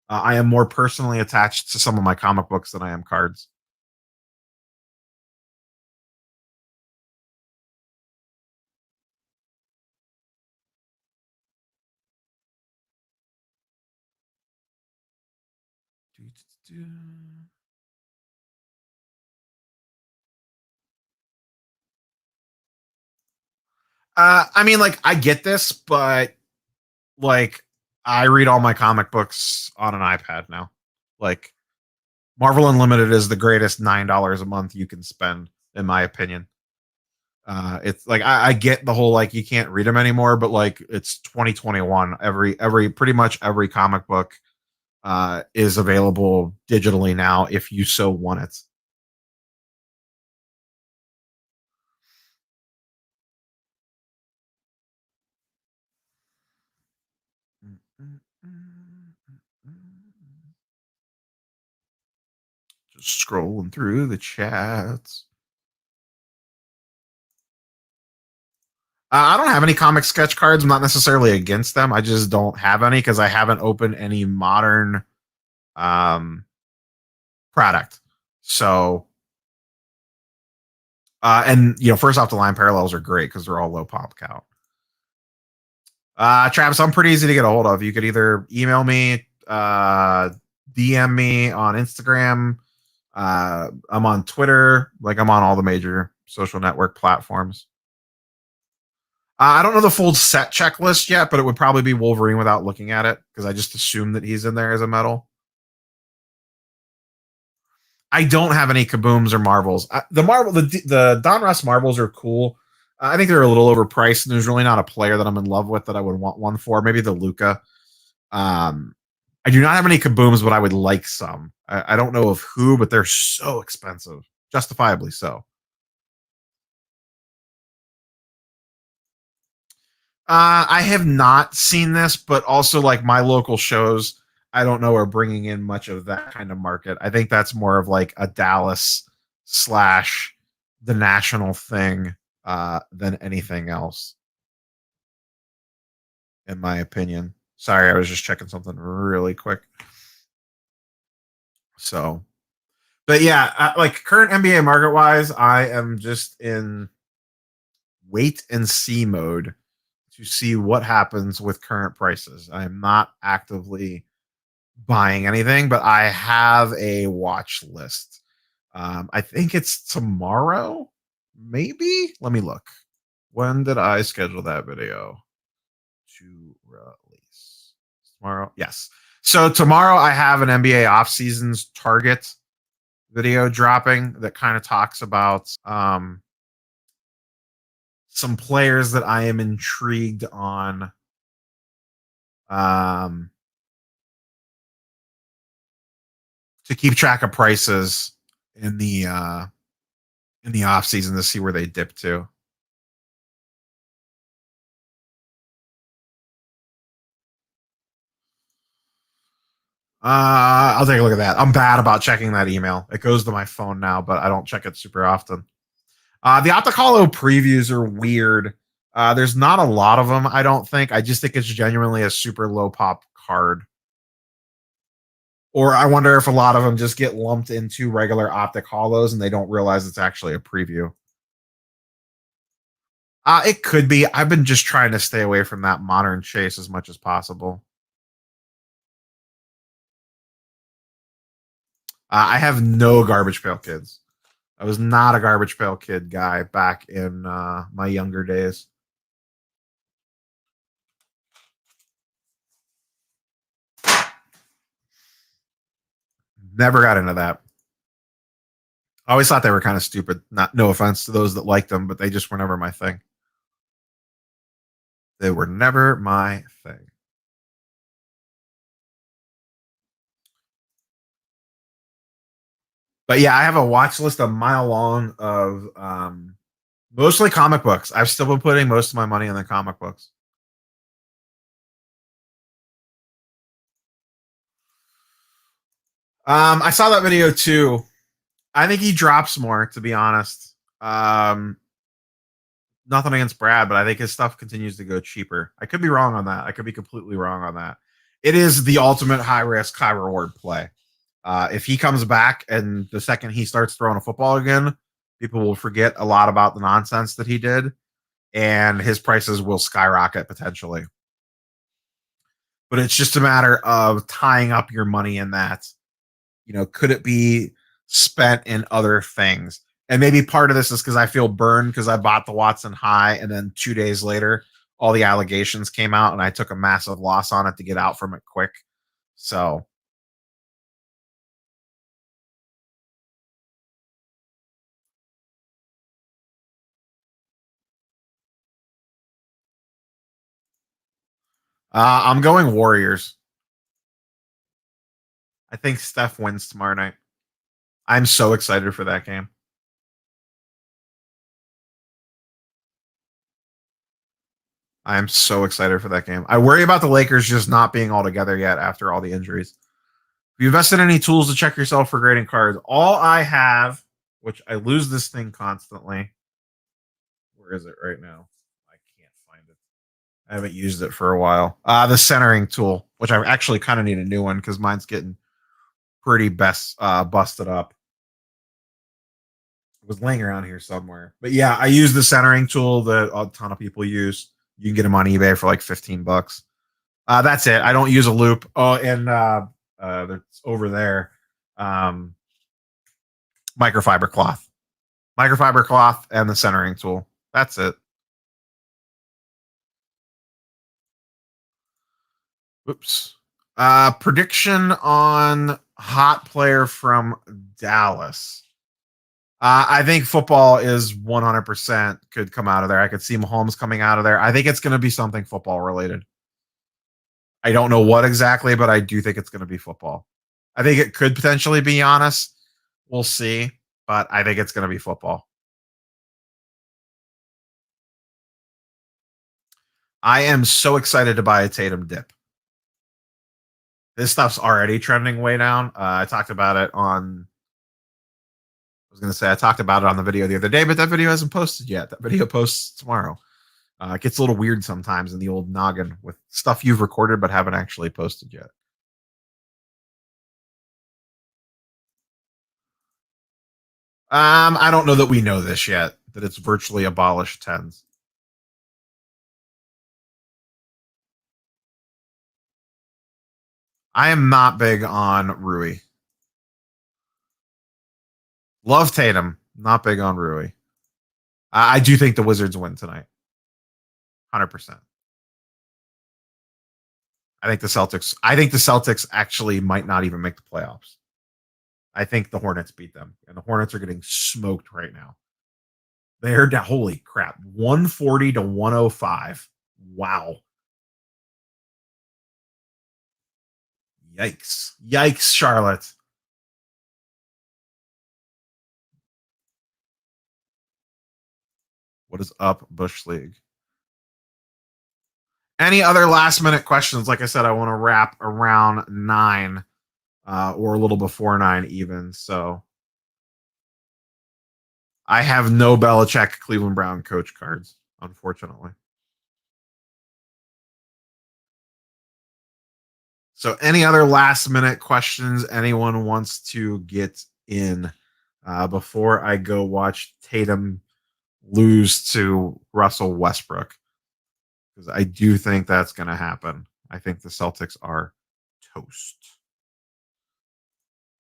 I am more personally attached to some of my comic books than I am cards. I mean, like, I get this, but like, I read all my comic books on an iPad now. Like, Marvel Unlimited is the greatest $9 a month you can spend, in my opinion. It's like I get the whole like you can't read them anymore, but like it's 2021. Every pretty much every comic book is available digitally now if you so want it. Just scrolling through the chats. I don't have any comic sketch cards. I'm not necessarily against them. I just don't have any because I haven't opened any modern um, product. So, and you know, first off, the line parallels are great because they're all low pop count. Travis, I'm pretty easy to get a hold of. You could either email me, DM me on Instagram. I'm on Twitter. Like I'm on all the major social network platforms. I don't know the full set checklist yet, but it would probably be Wolverine without looking at it because I just assume that he's in there as a metal. I don't have any Kabooms or Marvels. The Don Russ Marvels are cool. I think they're a little overpriced, and there's really not a player that I'm in love with that I would want one for. Maybe the Luca. Um, I do not have any Kabooms, but I would like some. I don't know of who, but they're so expensive, justifiably so. I have not seen this, but also like my local shows, I don't know are bringing in much of that kind of market. I think that's more of like a Dallas slash the national thing than anything else, in my opinion. Sorry, I was just checking something really quick. So, but yeah, like current NBA market wise, I am just in wait and see mode to see what happens with current prices. I am not actively buying anything, but I have a watch list. I think it's tomorrow, maybe. Let me look. When did I schedule that video to release? Tomorrow, yes. So tomorrow I have an NBA off seasons target video dropping that kind of talks about some players that I am intrigued on. Um, to keep track of prices in the off season to see where they dip to. I'll take a look at that. I'm bad about checking that email. It goes to my phone now, but I don't check it super often. The Opticolo previews are weird. There's not a lot of them, I don't think. I just think it's genuinely a super low pop card. Or I wonder if a lot of them just get lumped into regular Optic Hollows and they don't realize it's actually a preview. It could be. I've been just trying to stay away from that modern chase as much as possible. I have no Garbage Pail Kids. I was not a Garbage Pail Kid guy back in my younger days. Never got into that. I always thought they were kind of stupid. Not no offense to those that liked them, but they just were never my thing. They were never my thing. But yeah, I have a watch list a mile long of mostly comic books. I've still been putting most of my money in the comic books. I saw that video too. I think he drops more, to be honest. Nothing against Brad, but I think his stuff continues to go cheaper. I could be wrong on that. I could be completely wrong on that. It is the ultimate high risk, high reward play. If he comes back and the second he starts throwing a football again, people will forget a lot about the nonsense that he did, and his prices will skyrocket potentially. But it's just a matter of tying up your money in that. Could it be spent in other things? And maybe part of this is because I feel burned because I bought the Watson high, and then 2 days later, all the allegations came out, and I took a massive loss on it to get out from it quick. So I'm going Warriors. I think Steph wins tomorrow night. I'm so excited for that game. I'm so excited for that game. I worry about the Lakers just not being all together yet after all the injuries. Have you invested any tools to check yourself for grading cards? All I have, which I lose this thing constantly. Where is it right now? I can't find it. I haven't used it for a while. The centering tool, which I actually kind of need a new one because mine's getting pretty busted up. It was laying around here somewhere. But yeah, I use the centering tool that a ton of people use. You can get them on eBay for like $15. That's it. I don't use a loop. Oh, and that's over there. Microfiber cloth. Microfiber cloth and the centering tool. That's it. Oops. Prediction on hot player from Dallas. I think football is 100% could come out of there. I could see Mahomes coming out of there. I think it's going to be something football related. I don't know what exactly, but I do think it's going to be football. I think it could potentially be Giannis. We'll see, but I think it's going to be football. I am so excited to buy a Tatum dip. This stuff's already trending way down. I talked about it on. I was going to say I talked about it on the video the other day, but that video hasn't posted yet. That video posts tomorrow. It gets a little weird sometimes in the old noggin with stuff you've recorded but haven't actually posted yet. I don't know that we know this yet, that it's virtually abolished tens. I am not big on Rui. Love Tatum, not big on Rui. I do think the Wizards win tonight. 100%. I think the Celtics actually might not even make the playoffs. I think the Hornets beat them, and the Hornets are getting smoked right now. They're down, holy crap, 140 to 105. Wow. Yikes. Yikes, Charlotte. What is up, Bush League? Any other last minute questions? Like I said, I want to wrap around 9 or a little before 9 even. So I have no Belichick Cleveland Brown coach cards, unfortunately. So any other last minute questions anyone wants to get in before I go watch Tatum lose to Russell Westbrook? Because I do think that's going to happen. I think the Celtics are toast.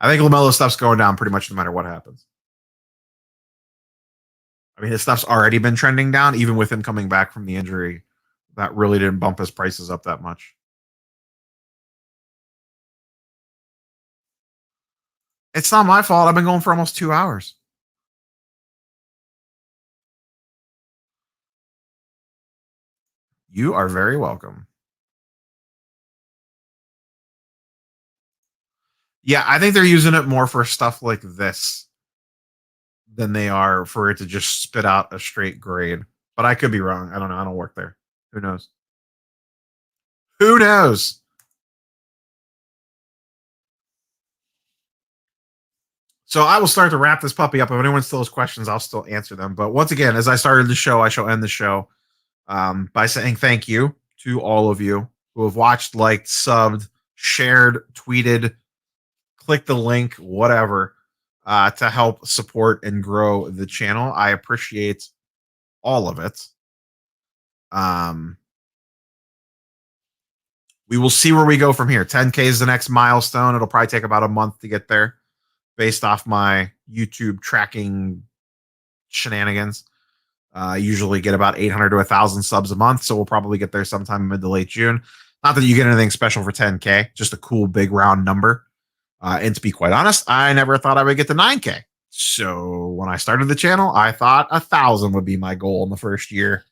I think LaMelo stuff's going down pretty much no matter what happens. I mean, his stuff's already been trending down, even with him coming back from the injury. That really didn't bump his prices up that much. It's not my fault. I've been going for almost 2 hours. You are very welcome. Yeah, I think they're using it more for stuff like this than they are for it to just spit out a straight grade. But I could be wrong. I don't know. I don't work there. Who knows? Who knows? So I will start to wrap this puppy up. If anyone still has questions, I'll still answer them. But once again, as I started the show, I shall end the show by saying thank you to all of you who have watched, liked, subbed, shared, tweeted, clicked the link, whatever, to help support and grow the channel. I appreciate all of it. We will see where we go from here. 10K is the next milestone. It'll probably take about a month to get there based off my YouTube tracking shenanigans. I usually get about 800 to 1,000 subs a month, so we'll probably get there sometime mid to late June. Not that you get anything special for 10K, just a cool big round number. And to be quite honest, I never thought I would get to 9K. So when I started the channel, I thought 1,000 would be my goal in the first year.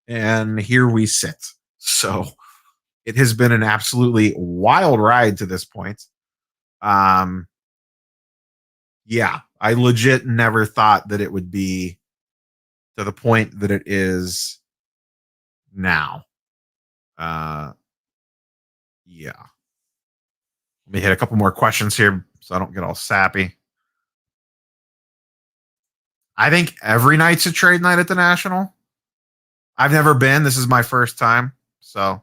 And here we sit. So it has been an absolutely wild ride to this point. Yeah, I legit never thought that it would be to the point that it is now. Yeah. Let me hit a couple more questions here so I don't get all sappy. I think every night's a trade night at the National. I've never been. This is my first time. So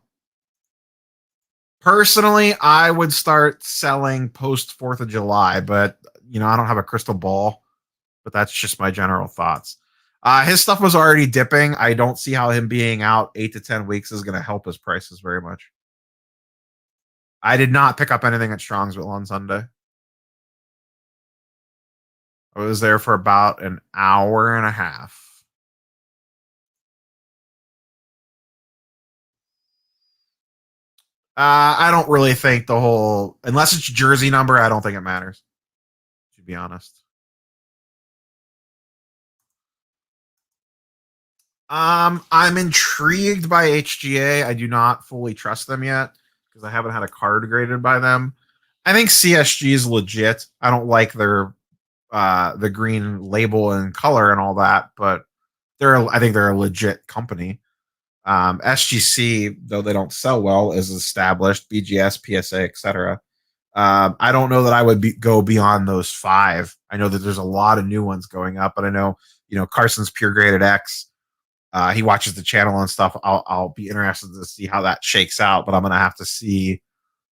personally, I would start selling post 4th of July, but I don't have a crystal ball, but that's just my general thoughts. His stuff was already dipping. I don't see how him being out 8 to 10 weeks is going to help his prices very much. I did not pick up anything at Strongsville on Sunday. I was there for about an hour and a half. I don't really think unless it's jersey number, I don't think it matters, to be honest. I'm intrigued by HGA. I do not fully trust them yet because I haven't had a card graded by them. I think CSG is legit. I don't like their the green label and color and all that, but I think they're a legit company. SGC, though they don't sell well, is established. BGS, PSA, etc. I don't know that I would go beyond those 5. I know that there's a lot of new ones going up, but I know Carson's Pure Graded X. He watches the channel and stuff. I'll be interested to see how that shakes out, but I'm gonna have to see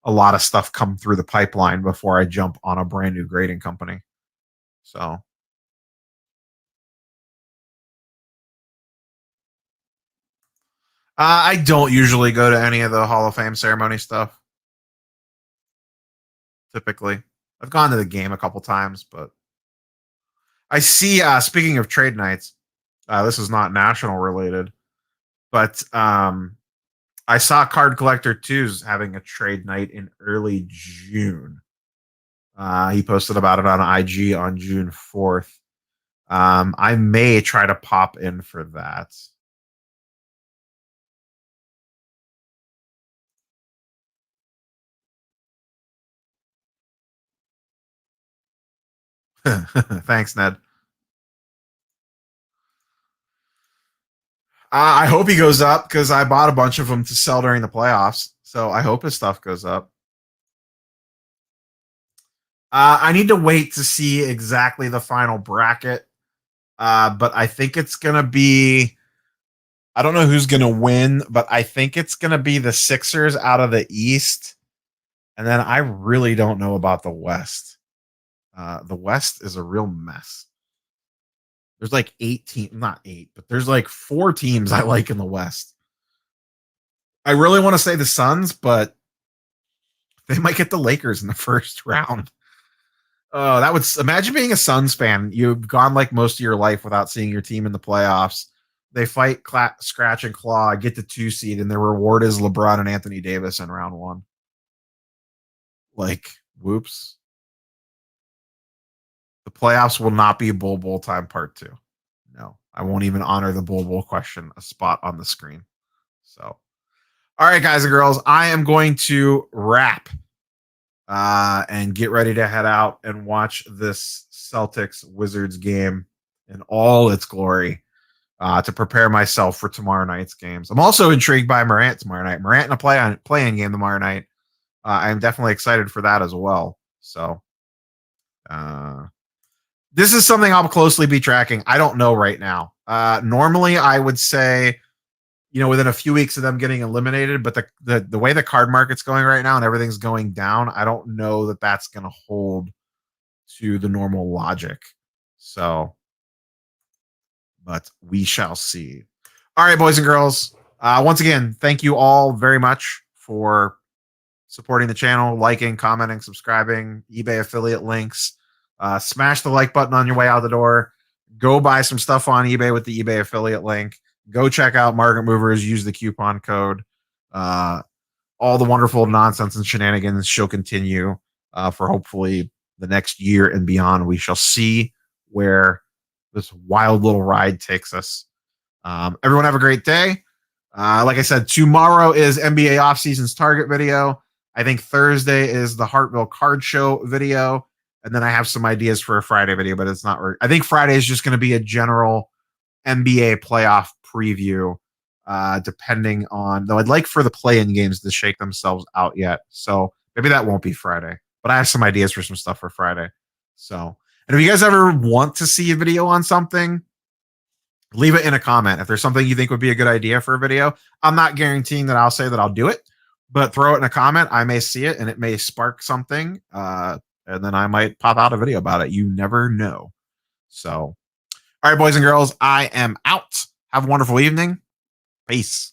a lot of stuff come through the pipeline before I jump on a brand new grading company. So I don't usually go to any of the Hall of Fame ceremony stuff. Typically, I've gone to the game a couple times, but I see. Speaking of trade nights, this is not national related, but I saw Card Collector 2's having a trade night in early June. He posted about it on IG on June 4th. I may try to pop in for that. Thanks, Ned. I hope he goes up because I bought a bunch of them to sell during the playoffs. So I hope his stuff goes up. I need to wait to see exactly the final bracket. But I think it's going to be. I don't know who's going to win, but I think it's going to be the Sixers out of the East. And then I really don't know about the West. The West is a real mess. There's like 8 teams, not 8, but there's like 4 teams I like in the West. I really want to say the Suns, but they might get the Lakers in the first round. That would imagine being a Suns fan. You've gone like most of your life without seeing your team in the playoffs. They fight, scratch, and claw, get the 2 seed, and their reward is LeBron and Anthony Davis in round 1. Like, whoops. The playoffs will not be Bull Bowl time part 2. No, I won't even honor the Bull Bowl question a spot on the screen. So All right, guys and girls, I am going to wrap and get ready to head out and watch this Celtics Wizards game in all its glory to prepare myself for tomorrow night's games. I'm also intrigued by Morant tomorrow night. Morant in a play-in game tomorrow night. I'm definitely excited for that as well. So this is something I'll closely be tracking. I don't know right now. Normally, I would say, within a few weeks of them getting eliminated, but the way the card market's going right now and everything's going down, I don't know that that's going to hold to the normal logic. So, but we shall see. All right, boys and girls. Once again, thank you all very much for supporting the channel, liking, commenting, subscribing, eBay affiliate links. Smash the like button on your way out the door. Go buy some stuff on eBay with the eBay affiliate link. Go check out Market Movers. Use the coupon code. All the wonderful nonsense and shenanigans shall continue for hopefully the next year and beyond. We shall see where this wild little ride takes us. Everyone have a great day. Like I said, tomorrow is NBA offseason's target video. I think Thursday is the Hartville card show video. And then I have some ideas for a Friday video, but it's not. I think Friday is just going to be a general NBA playoff preview, depending on, though I'd like for the play-in games to shake themselves out yet. So maybe that won't be Friday, but I have some ideas for some stuff for Friday. So, and if you guys ever want to see a video on something, leave it in a comment. If there's something you think would be a good idea for a video, I'm not guaranteeing that I'll say that I'll do it, but throw it in a comment. I may see it and it may spark something. And then I might pop out a video about it. You never know. So, all right, boys and girls, I am out. Have a wonderful evening. Peace.